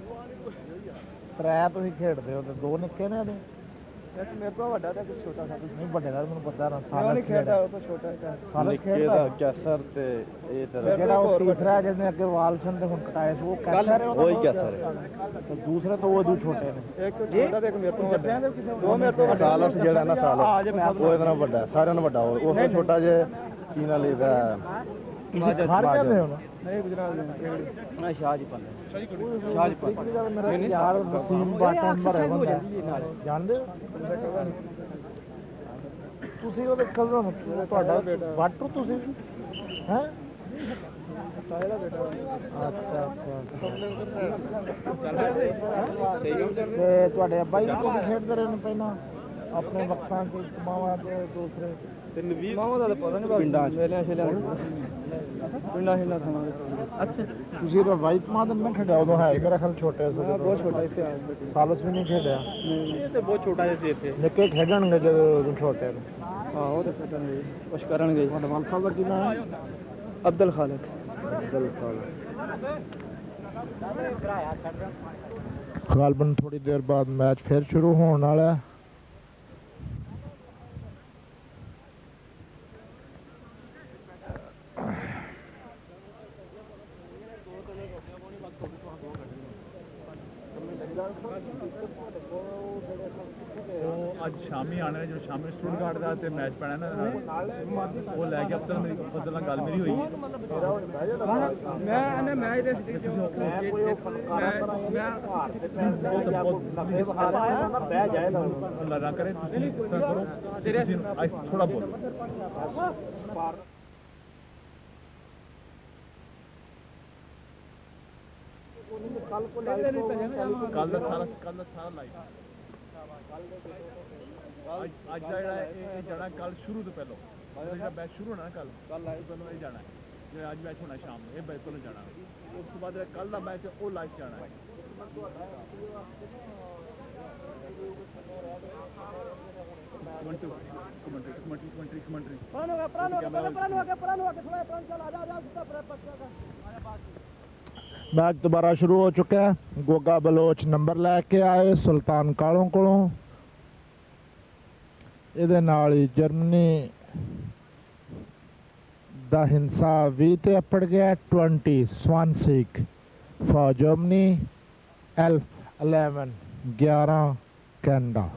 3 ਤੁਸੀਂ ਖੇਡਦੇ ਹੋ ਤੇ 2 ਨਿੱਕੇ ਨੇ ਇਹਦੇ।
ਇੱਕ ਮੇਰੇ ਤੋਂ ਵੱਡਾ ਤੇ ਇੱਕ ਛੋਟਾ ਸਾ।
ਨਹੀਂ ਵੱਡੇ ਦਾ ਮੈਨੂੰ ਪਤਾ ਨਾ।
ਸਾਲਾ ਨਹੀਂ ਖੇਡਦਾ ਉਹ ਤਾਂ ਛੋਟਾ ਹੈ।
ਸਾਲਾ ਖੇਡਦਾ
ਕੈਸਰ ਤੇ ਇਹ ਤਰ੍ਹਾਂ
ਜਿਹੜਾ ਉਹ ਤੀਸਰਾ ਜਿਹਨੇ ਅੱਗੇ ਵਾਲਸਨ ਤੇ ਹੁਣ ਕਟਾਏ ਸੀ ਉਹ ਕੈਸਰ ਹੈ।
ਉਹੀ ਕੈਸਰ ਹੈ।
ਤੇ ਦੂਸਰੇ ਤੋਂ ਉਹ ਛੋਟੇ ਨੇ।
ਇੱਕ ਛੋਟਾ ਤੇ ਇੱਕ ਮੇਰੇ ਤੋਂ ਵੱਡਾ। 2 ਮੇਰੇ ਤੋਂ ਵੱਡਾ।
ਸਾਲਸ ਜਿਹੜਾ ਨਾ ਸਾਲਸ ਉਹ ਇਹਦੇ ਨਾਲ ਵੱਡਾ ਸਾਰਿਆਂ ਨਾਲੋਂ ਵੱਡਾ। ਉਹ ਛੋਟਾ ਜਿਹਾ ਕੀ ਨਾਲ ਇਹਦਾ
ਹਰ ਕਹਿੰਦੇ ਹੋ ਨਾ।
ਨਹੀਂ ਗੁਜਰਾਤ ਦੇ ਮੈਂ ਸ਼ਾਹਜੀਪਨ।
ਮੇਰਾ ਯਾਰ ਵਸੀਮ ਬਾਟਾ ਨੰਬਰ ਹੈ ਬੰਦਾ ਜਾਣਦੇ ਹੋ ਤੁਸੀਂ? ਉਹਦੇ ਕਜ਼ਨ ਤੁਹਾਡਾ ਬਾਟੂ ਤੁਸੀਂ ਹੈ?
ਸਾਇਲਾ ਬੇਟਾ।
ਅੱਛਾ ਅੱਛਾ। ਤੇ ਤੁਹਾਡੇ ਅੱਬਾ ਜੀ ਵੀ ਖੇਡਦੇ ਰਹੇ ਨੇ ਪਹਿਲਾਂ? ਆਪਣੇ ਵਕਤਾਂ ਚ ਕਮਾਵਾਂ ਤੇ ਦੂਸਰੇ
ਮਾਮਾ ਦਾ ਪਤਾ ਨਹੀਂ ਪਿੰਡਾਂ ਮੇਲਿਆਂ ਛੇਲਿਆਂ ਪਿੰਡਾਂ ਛੇਲਿਆਂ ਥਾਂ
ਅੱਛਾ ਤੁਸੀਂ ਰਵਾਇਤ ਮਾਦਨ ਨਾ ਖੇਡਿਆ ਉਦੋਂ ਹੈ ਮੇਰਾ ਖਿਆਲ ਛੋਟੇ ਸੀ
ਬਹੁਤ ਛੋਟਾ ਇੱਥੇ ਆ
ਸਾਲਸ ਵੀ ਨਹੀਂ ਖੇਡਿਆ
ਇਹ ਤੇ ਬਹੁਤ ਛੋਟਾ ਜਿਹਾ ਸੀ ਇੱਥੇ
ਨਿੱਕੇ ਖੇਡਣਗੇ ਜਦੋਂ ਉਦੋਂ ਛੋਟੇ ਨੂੰ
ਹਾਂ ਉਹ ਤੇ ਖੇਡਣਗੇ ਕੁਛ ਕਰਨਗੇ
ਤੁਹਾਡੇ ਵਾਲ ਸਾਹਿਬ ਦਾ ਕੀ ਨਾਮ ਹੈ
ਅਬਦੁਲ ਖਾਲਕ
ਗਾਲਬਨ ਥੋੜੀ ਦੇਰ ਬਾਅਦ ਮੈਚ ਫਿਰ ਸ਼ੁਰੂ ਹੋਣ ਵਾਲਾ ਹੈ
ਅੱਜ ਸ਼ਾਮੀ ਆਣਾ ਜੋ ਸ਼ਾਮੀ ਸਟੂਟਗਾਰਟ ਦਾ ਤੇ ਮੈਚ ਪੈਣਾ ਨਾ ਉਹ ਲੈ ਕੇ ਅਬਦਲ ਨਾਲ ਗੱਲ ਮੇਰੀ ਹੋਈ
ਮੈਂ ਮੈਚ ਦੇ
ਬਹਿ ਜਾਏ ਨਾ ਕਰੇ ਤੁਸੀਂ ਕਰੋ ਥੋੜਾ ਬਹੁਤ ਕੱਲ ਦਾ ਸਾਰਾ ਲਾਈਵ ਅੱਜ ਦਾ ਜਿਹੜਾ ਇਹ ਜਾਣਾ ਕੱਲ ਸ਼ੁਰੂ ਤੋਂ ਪਹਿਲਾਂ ਜਿਹੜਾ ਮੈਚ ਸ਼ੁਰੂ ਹੋਣਾ ਕੱਲ ਲਾਈਵ ਪਹਿਲਾਂ ਇਹ ਜਾਣਾ ਜਿਹੜਾ ਅੱਜ ਮੈਚ ਹੋਣਾ ਸ਼ਾਮ ਨੂੰ ਇਹ ਮੈਚ ਪਹਿਲਾਂ ਜਾਣਾ ਉਸ ਤੋਂ ਬਾਅਦ ਕੱਲ ਦਾ ਮੈਚ ਉਹ ਲਾਈਵ ਜਾਣਾ ਹੈ
मैच दोबारा शुरू हो चुका है गोगा बलोच नंबर लैके आए सुल्तान कालों कोलों ਇਹਦੇ ਨਾਲ ਹੀ ਜਰਮਨੀ ਦਾ ਹਿੰਸਾ 20 ਤੇ ਅਪੜ ਗਿਆ 20 ਸਵਾਨਸੀਕ for Germany 11 Canada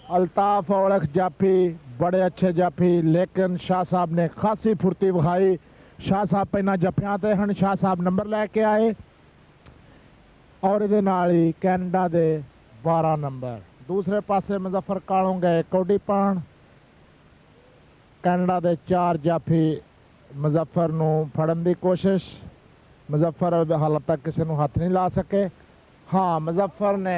Altaf Aulakh जाफी बड़े अच्छे जाफी लेकिन शाह साहब ने खासी फुर्ती विखाई शाह साहब पहना जफियां ते हन शाह साहब नंबर लैके आए और ये ही कैनेडा दे 12 नंबर दूसरे पासे मुजफ्फर कालों गए कौडी पाण कैनेडा दे 4 जाफी मुजफ्फर नूं फड़न की कोशिश मुजफ्फर हाल तक किसी नूं हथ नहीं ला सके हाँ मुजफ्फर ने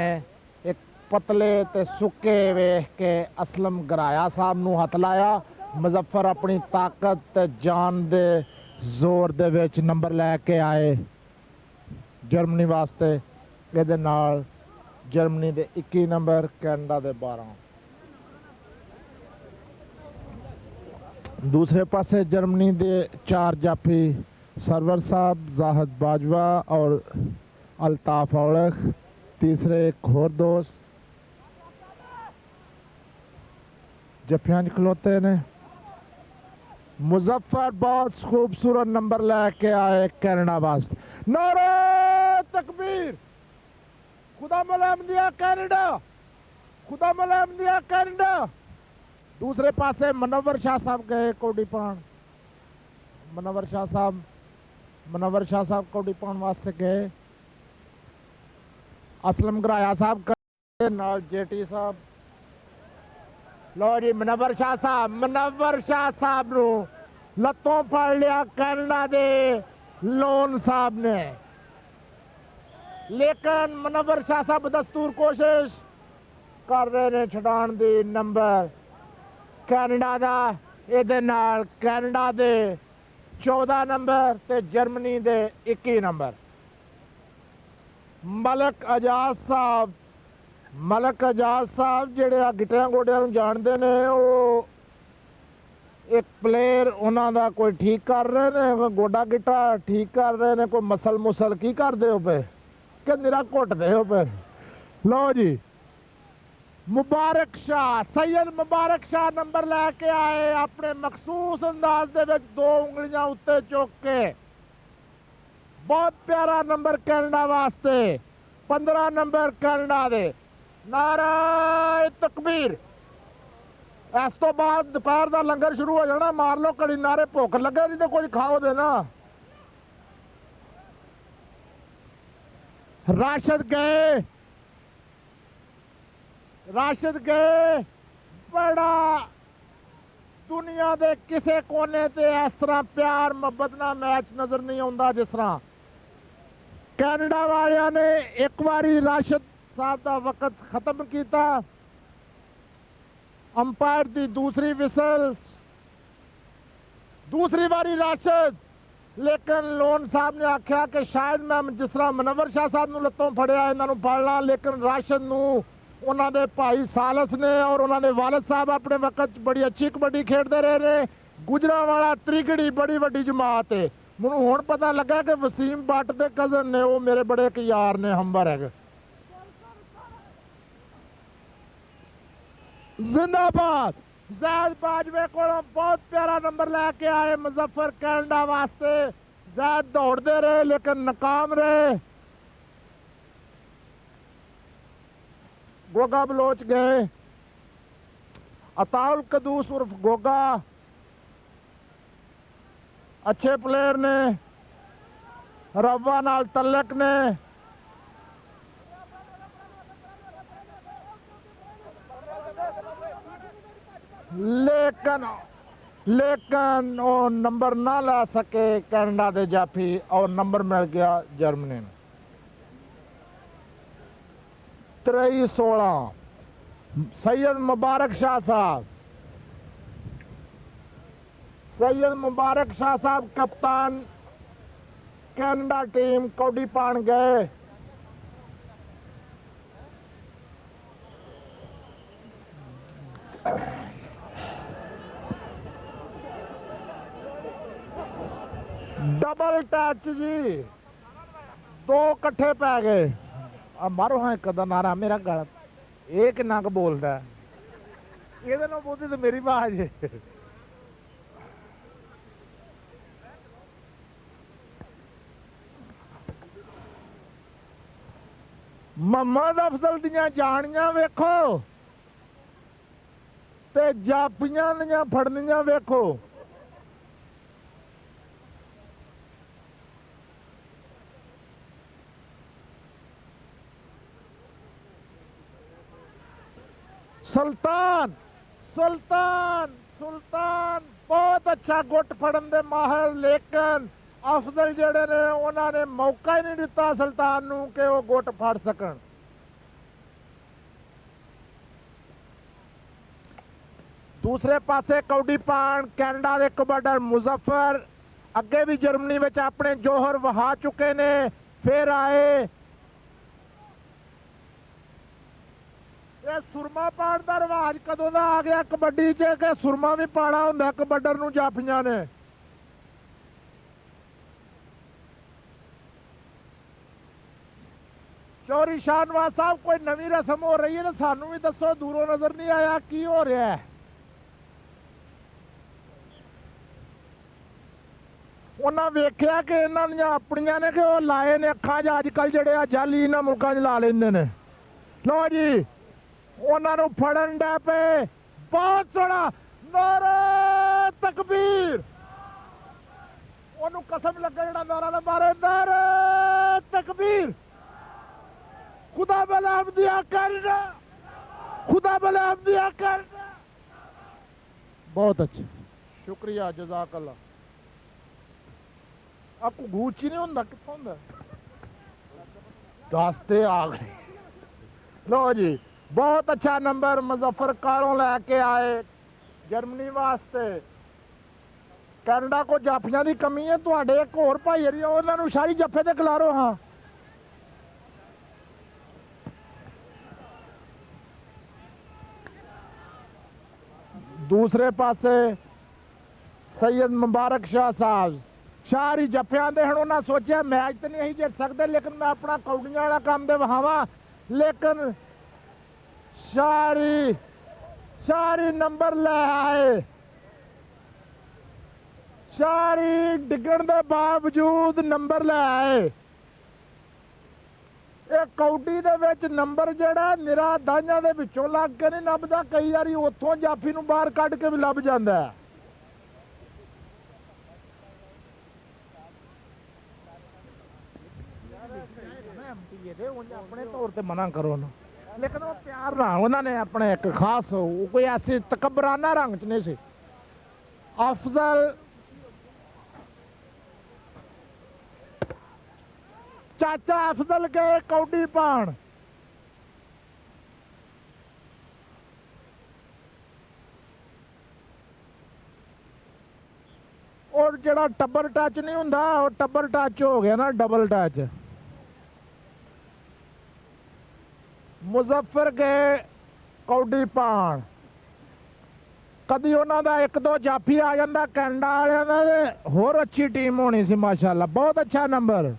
एक पतले ते सुके वेख के असलम गराया साहब नूं हथ लाया मुजफ्फर अपनी ताकत ते जान दे जोर दे विच नंबर लैके आए जर्मनी वास्ते इहदे नाल जर्मनी दे 21 नंबर कैनेडा दे 12 दूसरे पासे जर्मनी दे 4 जाफी सरवर साहब जाहिद बाजवा और अल्ताफ औलख तीसरे एक होर दोस्त जफियां खलोते ने मुजफ्फर बहुत खूबसूरत नंबर लैके आए कैनेडा वास्ते नारे तकबीर खुदा मलहम दिया कैनेडा खुदा मलहम दिया कैनेडा दूसरे पासे मनवर शाह साहब गए कौडीपाण मनवर शाह साहब कौडीपाण वास्ते गए असलम गराया साहब गए नाल जेटी साहब लो जी मनवर शाह साहब नूं लत्तों फड़ लिया कैनेडा दे लोन साहब ने लेकिन मनवर शाह साहब दस्तूर कोशिश कर रहे ने छड़ाण दी नंबर कैनेडा दा इहदे नाल कैनेडा दे 14 नंबर ते जर्मनी दे 21 नंबर मलक एजाज साहब ਜਿਹੜੇ ਆ ਗਿੱਟਿਆਂ ਗੋਡਿਆਂ ਨੂੰ ਜਾਣਦੇ ਨੇ ਉਹ ਇੱਕ ਪਲੇਅਰ ਉਹਨਾਂ ਦਾ ਕੋਈ ਠੀਕ ਕਰ ਰਹੇ ਨੇ ਗੋਡਾ ਗਿੱਟਾ ਠੀਕ ਕਰ ਰਹੇ ਨੇ ਕੋਈ ਮਸਲ ਕੀ ਕਰਦੇ ਹੋ ਪਏ ਕਿ ਨਿਰਾ ਘੁੱਟਦੇ ਹੋ ਪਏ ਲਓ ਜੀ ਮੁਬਾਰਕ ਸ਼ਾਹ ਸੈयद ਮੁਬਾਰਕ ਸ਼ਾਹ ਨੰਬਰ ਲੈ ਕੇ ਆਏ ਆਪਣੇ ਮਖਸੂਸ ਅੰਦਾਜ਼ ਦੇ ਵਿੱਚ 2 ਉਂਗਲੀਆਂ ਉੱਤੇ ਚੁੱਕ ਕੇ बहुत प्यारा नंबर कैनेडा वास्ते 15 नंबर कैनेडा दे नारे तकबीर इस तो बाद दोपहर का लंगर शुरू हो जाना मार लो कड़ी नारे भुख लगे नहीं तो कुछ खाओ देना राशिद गए बड़ा दुनिया के किसी कोने ते इस तरह प्यार मुहब्बत ना मैच नजर नहीं आता जिस तरह कैनेडा वालियां ने एक बारी राशिद साहब का वक्त खत्म किया। अंपायर की दूसरी विसल, दूसरी बारी राशिद, लेकिन लोन साहब ने आख्या कि शायद मैं जिस तरह मनवर शाह साहब नूं लत्तों फड़िया इन्हों फड़ ला, लेकिन राशिद नूं उन्होंने भाई सालस ने और उन्होंने वालिद साहब अपने वक्त बड़ी अच्छी कबड्डी खेडते रहे ने। गुजरांवाला त्रिगड़ी बड़ी वड्डी जमात है। मैं हुण पता लगा कि वसीम भट्ट के कजन ने, वो मेरे बड़े एक यार ने, हंबर है। जिंदाबाद। जैद बाजवे को बहुत प्यारा नंबर लैके आए मुजफ्फर कैनेडा वास्ते। जैद दौड़ते रहे लेकिन नाकाम रहे। गोगा बलोच गए। अताउल कदूस उर्फ गोगा अच्छे प्लेयर ने। रवा नाल तलक ने। लेकिन वो नंबर ना ला सके कैनेडा के जाफी और नंबर मिल गया जर्मनी में। 23-16 सैयद मुबारक शाह साहब। सैयद मुबारक शाह साहब कप्तान कैनेडा टीम कौडी पान गए। डबल टच जी, दो कट्ठे पै गए। अब मारो हाँ कदा नारा मेरा गल एक नग बोलता है, ये बोलती तो मेरी आवाज है। मोहम्मद अफजल दियां जानियां वेखो ते जाफियां दियां फड़नियां वेखो। सुल्तान सुल्तान सुल्तान बहुत अच्छा गुट फड़न दे माहिर, लेकिन अफजल जेड़े ने उन्होंने मौका ही नहीं दिता सुल्तान नूं कि वो गुट फड़ सकन। दूसरे पासे कौडी पान कैनेडा के कबड्डर मुजफ्फर अगे भी जर्मनी में अपने जोहर वहा चुके ने, फिर आए। सुरमा पाण का रिवाज कदों का आ गया कबड्डी च कि सुरमा भी पाना हुंदा कबड्डर नूं जाफियां ने। चौरी शाहनवाज साहब कोई नवी रस्म हो रही है तो सानू भी दसो, दूरों नजर नहीं आया की हो रहा है। उन्हें वेख्या कि इन्हों अपनिया ने कि वो लाए ने अखा च अजकल जड़े जाली इन्होंने मुल्कों च ला लेंदे ने। लो जी उन्होंने फड़न डे पे, बहुत सोहना नारे तकबीर। ओनू कसम लगे जड़ा नारा ना मारे, नारे तकबीर। खुदा भला दिया करना, खुदा भला दिया करना। बहुत अच्छा, शुक्रिया, जज़ाकल्लाह। आपको गूची नहीं होंदा, कित्थों होंदा? दास्ते आ गए। लो जी बहुत अच्छा नंबर मुजफ्फर कारों लैके आए जर्मनी वास्ते। कैनेडा को जाफियां की कमी है, तो एक होर भाई हरी उन्होंने शाही जफे ते खिलारो। हाँ दूसरे पासे सैयद मुबारक शाह साहब शाहरी जफियां दे। हुण उन्हें सोचा मैच तो नहीं जित सकते, लेकिन मैं अपना कौड़ियां वाला काम दे वहावा। लेकिन शारी नंबर ले आए। शारी डिगण के बावजूद नंबर ले आए। ये कौडी दे विच नंबर जड़ा निरा दाइयां दे विचों लग के नहीं लभदा, कई बारी उत्थों जाफी नूं बाहर कढ के भी लभ जांदा है। अपने तौर पर मना करो ना, लेकिन वो प्यार ना उन्होंने अपने एक खास कोई ऐसी तकबराना रंग च नहीं सी। अफजल ਚਾਚਾ ਅਫਜ਼ਲ ਗਏ ਕੌਡੀ ਪਾਣ। और जड़ा टब्बर टच नहीं हुंदा वो टब्बर टच हो गया ना डबल टच। मुजफ्फर गए कौडी पाण। कदी उन्हां दा एक दो जाफी आ जांदा कैनेडा वालियां दा ते होर अच्छी टीम होनी सी माशाअल्लाह। बहुत अच्छा number.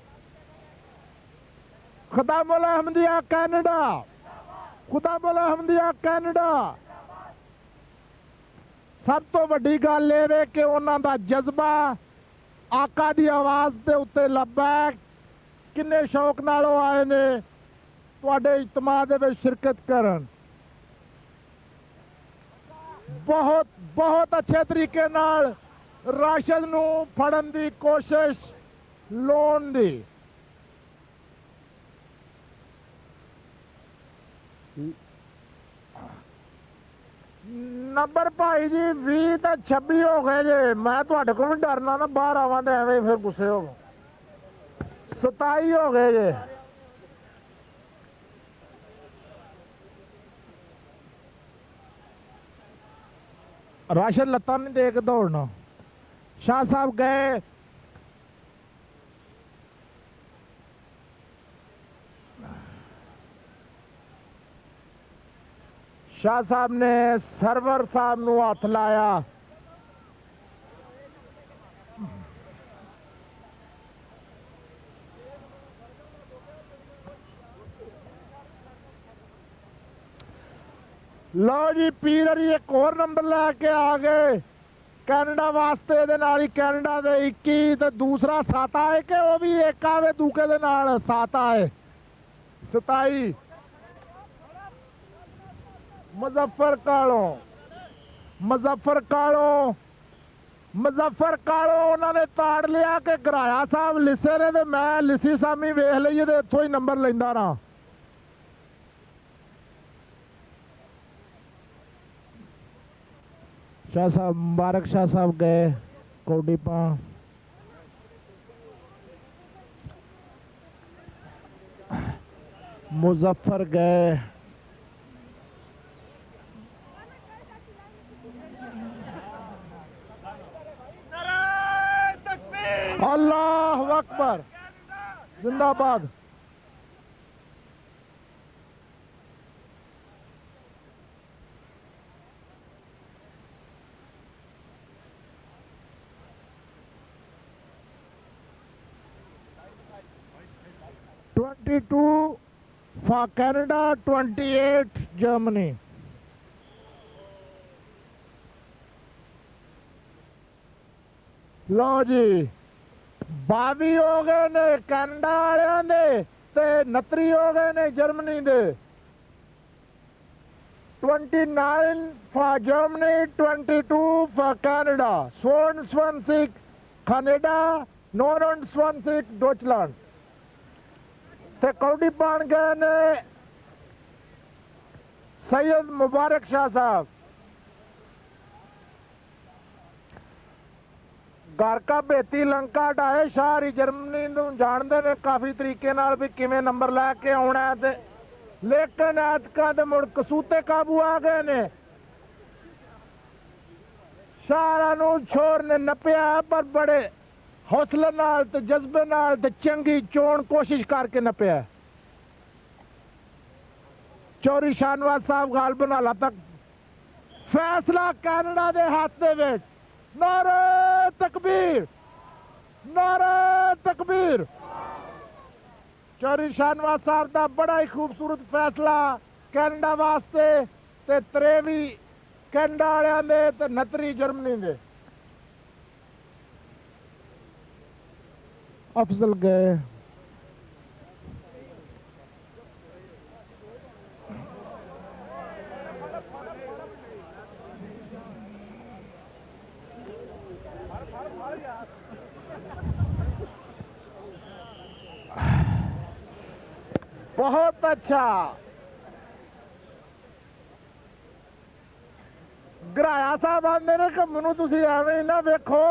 Khuddamul Ahmadiyya Canada, Khuddamul Ahmadiyya Canada. सब तो वड्डी गल ये वे कि उन्हां दा जज्बा आका दी आवाज़ दे उत्ते लब्बैक किन्ने शौक नाल ओह आए ने तुहाडे इज्तिमा दे विच शिरकत करन। बहुत बहुत अच्छे तरीके नाल राशिद नूं फड़न दी कोशिश लोन दी। नंबर भाई जी 20 तो 26 हो गए जे। मैं तुहाडे कोल भी डरना ना बाहर आवां ते एवें फिर गुस्से हो। 27 हो गए जे। राशिद लत्तां नहीं दे के दौड़ना। शाह साहब गए शाह साहब ने सरवर साहब नूं हथ लाया। लो जी पीर हरी एक होर नंबर लैके आ गए कैनेडा वास्ते। दे नाल ही कैनेडा दे 21 ते दूसरा 7 आए कि वो भी एक आवे दूके दे नाल 7 आए 27। मुजफ्फर कालों, मुजफ्फर कालों, मुजफ्फर कालों उन्होंने ताड़ लिया कि घराया साहब लिसे ने ते मैं लिसी सामी वेख लईए ते इत्थों ही नंबर लैंदा रहा। शाह साहब मुबारक शाह साहब गए कौडी पाण। मुजफ्फर गए। अल्लाह अकबर जिंदाबाद। $22 for Canada, 28 Germany। लो जी 22 हो गए ने कैनेडा वालियां दे ते 29 हो गए ने Germany they. 29 for Germany, 22 for Canada। 22 Canada, 29 Deutschland। ते कौडी पान गए ने सैयद मुबारक शाह साहब। घर का बेती लंका ढाए शाहरी जर्मनी नूं जानते ने काफ़ी तरीके नाल भी किवें नंबर लैके आउणा है ते लेकिन ऐतकां ते मुड़ कसूते काबू आ गए ने। शाहरा नूं छोर ने नप्पिया पर बड़े हौसले नाल ते जज्बे नाल ते चंगी चोण कोशिश करके नप्पिया। चौरी शाहनवाज साहब गालबन हाल तक फैसला कैनेडा दे हाथ दे विच। नारे तकबीर, नारे तकबीर। चौरी शाहनवाज साहब का बड़ा ही खूबसूरत फैसला कैनेडा वास्ते ते 23 कैनेडा वालियां दे ते 29 जर्मनी दे। अफजल गए। बहुत अच्छा। घराया साहब आंदे ने कि मैनू तुसीं एवें ना वेखो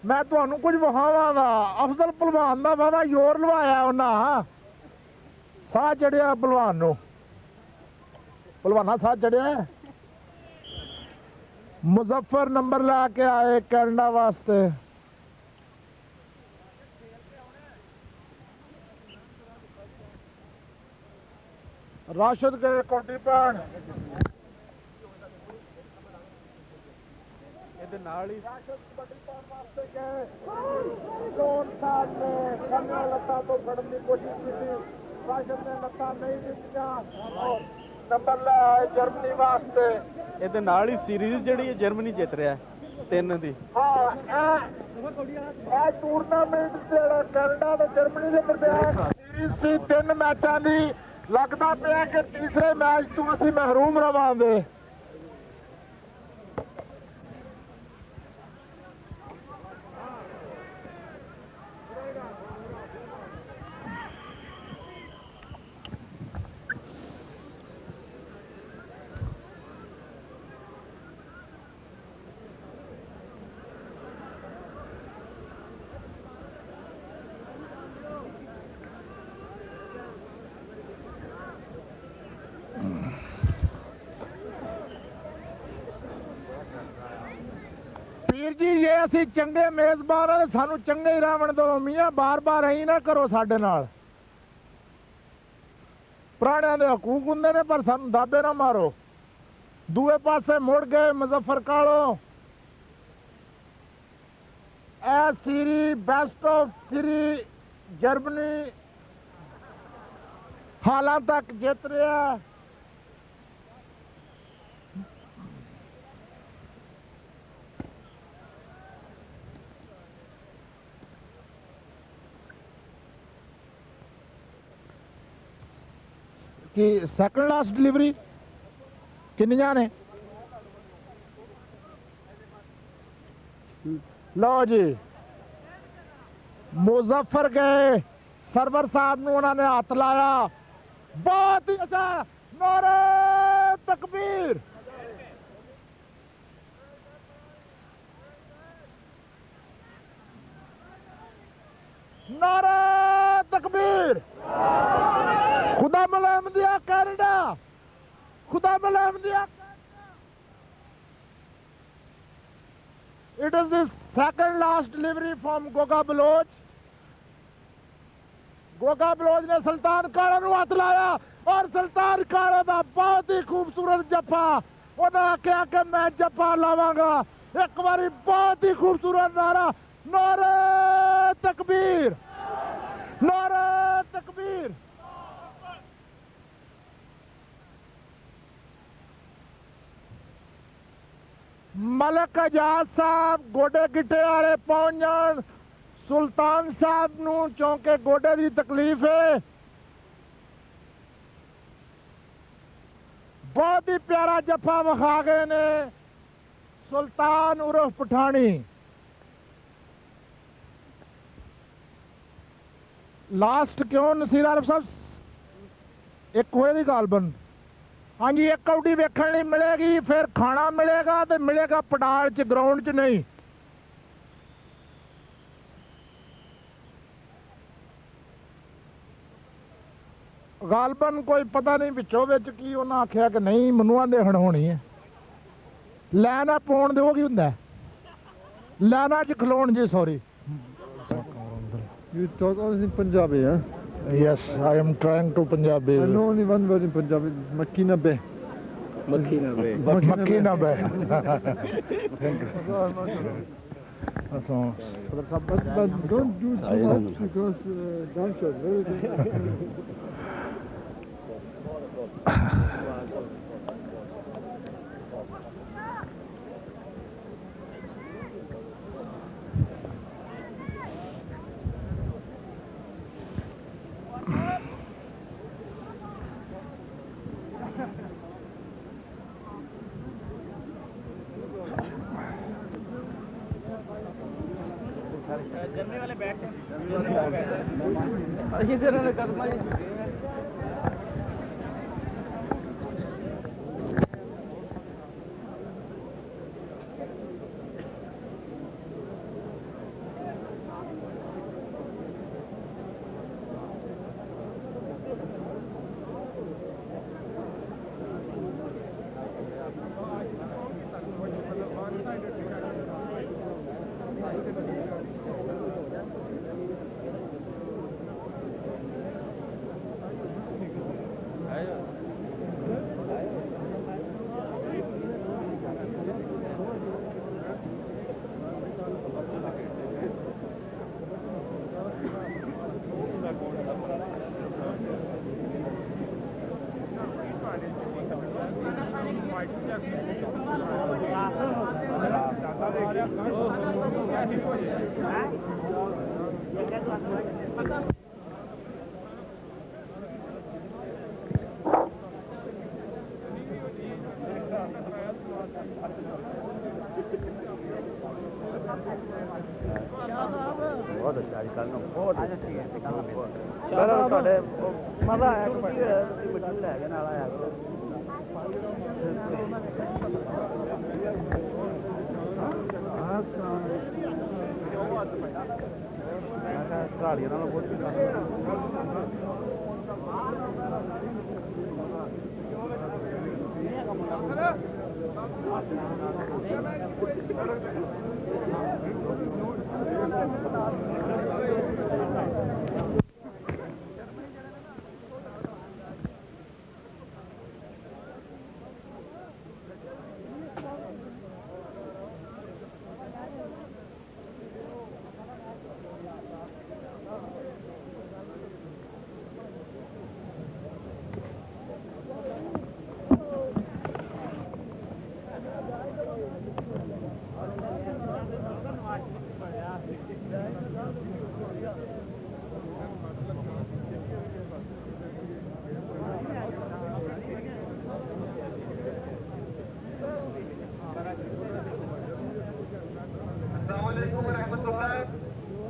मैं ਤੁਹਾਨੂੰ ਕੁਝ ਵਿਖਾਵਾਂਗਾ। ਅਫਜ਼ਲ ਭਲਵਾਨ ਦਾ ਵਾਵਾ ਜ਼ੋਰ ਲਵਾਇਆ ਉਹਨਾਂ, ਸਾਹ ਚੜਿਆ ਭਲਵਾਨ ਨੂੰ, ਭਲਵਾਨਾ ਸਾਹ ਚੜਿਆ। ਮੁਜ਼ੱਫਰ ਨੰਬਰ ਲਾ ਕੇ ਆਏ ਕੈਨੇਡਾ ਵਾਸਤੇ। राशिद गए कोटी पान
ਇਹਦੇ ਨਾਲ ਹੀ
राशिद कबड्डी पान वास्ते गए। जोन साहब ने कन्या लत्ता तो फड़न की कोशिश की थी, राशिद ने लत्ता नहीं दिखा और नंबर ले आए जर्मनी वास्ते।
ਇਹਦੇ ਨਾਲ ਹੀ ਸੀਰੀਜ਼ ਜਿਹੜੀ ਹੈ ਜਰਮਨੀ ਜਿੱਤ ਰਿਹਾ 3 ਦੀ।
हाँ ਇਹ टूरनामेंट ਜਿਹੜਾ ਕੈਨੇਡਾ ਤੇ ਜਰਮਨੀ ਦੇ ਦਰਮਿਆਨ ਸੀਰੀਜ਼ ਸੀ 3 ਮੈਚਾਂ ਦੀ। लगता पिया कि तीसरे मैच तो असं महरूम रवांगे। ਵੀਰ ਜੀ ਜੇ ਅਸੀਂ ਚੰਗੇ ਮੇਜ਼ਬਾਨ ਹਾਂ ਸਾਨੂੰ ਚੰਗੇ ਹੀ ਰਹਿਣ ਦਿਓ ਮੀਆਂ, ਬਾਰ-ਬਾਰ ਐਂ ਨਾ ਕਰੋ ਸਾਡੇ ਨਾਲ। ਪੁਰਾਣਿਆਂ ਦੇ ਹਕੂਕ ਹੁੰਦੇ ਨੇ ਪਰ ਸਾਨੂੰ ਦਾਬੇ ਨਾ ਮਾਰੋ। ਦੂਏ ਪਾਸੇ ਮੁੜ ਗਏ ਮੁਜ਼ੱਫਰ ਕਾਲੋ। ਇਹ ਸੀਰੀ ਬੈਸਟ ਆਫ ਸੀਰੀ ਜਰਮਨੀ ਹਾਲਾਂ ਤੱਕ ਜਿੱਤ ਰਿਹਾ। कि सैकंड लास्ट डिलीवरी किन्नियां ने? लो जी मुजफ्फर गए, सरवर साहब ने उन्होंने हाथ लाया, बहुत ही अच्छा। नारे तकबीर, नारे तकबीर। खुदा मलहम दिया कनाडा, खुदा मलहम दिया। It is the second last delivery from Goga Baloch. Goga Baloch ने सुल्तान काला ਨੂੰ ਹੱਥ ਲਾਇਆ और सुल्तान काला ਦਾ बहुत ही खूबसूरत जफा। ਉਹਨਾਂ ਆਖਿਆ ਕਿ ਮੈਂ ਜਫਾ ਲਾਵਾਂਗਾ ਇੱਕ ਵਾਰੀ। बहुत ही खूबसूरत नारा, नारे तकबीर, नारे तकबीर। मलक आजाद साहब गोडे गिट्टे वाले पहुंच जान। सुल्तान साहब नूं चौंके गोडे की तकलीफ है। बहुत ही प्यारा जफा विखा गए ने सुल्तान उर्फ पठानी। लास्ट क्यों नसीर आरफ साहब? एक होए दी गल बन। हाँ जी, एक कौडी वेखण लई मिलेगी, फिर खाना मिलेगा तो मिलेगा पटाल च, ग्राउंड च नहीं। गालबन कोई पता नहीं विचों विच की उन्हें आख्या कि नहीं मनु आंदे हण होनी है। लैना पाउण दे की हुंदा लैना च खलोण जी। Sorry
You talk always in Punjabi, huh?
Yes, I am trying to Punjabi.
I know only one word in Punjabi, Makina Be.
ਮੱਖੀ ਨਾ ਵੇ।
मक्खी ना बह।
But don't do too much because gunshot, very good.
Germany वाले बैठ हैं।
ਬਹੁਤ ਅੱਛਾ ਜੀ ਕੱਲ ਨੂੰ ਬਹੁਤ ਚਲੋ ਤੁਹਾਡੇ ਮਜ਼ਾ ਆਇਆ ਕਿ ਤੁਸੀਂ ਮਿੱਠੂ ਲੈ ਕੇ ਨਾਲ ਆਇਆ ਘਾੜੀਆਂ ਨਾਲ ਬਹੁਤ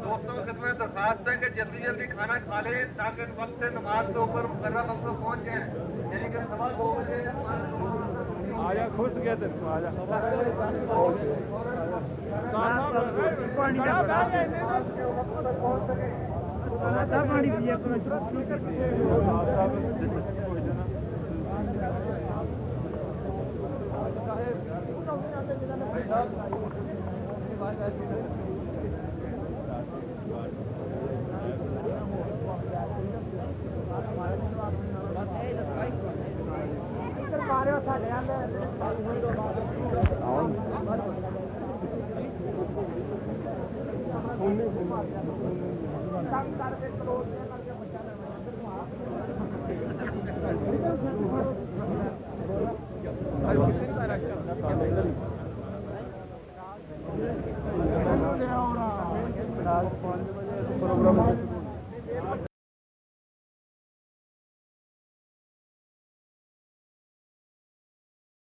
दोस्तों खिदमत दरखास्त है कि जल्दी जल्दी खाना खा ले ताकि वक्त से नमाज के ऊपर मुकर्रर वक्त पर पहुंच जाए यानी कि 2:15 बजे
आजा खुश गया तेरे को आजा पानी पिया प्रोग्राम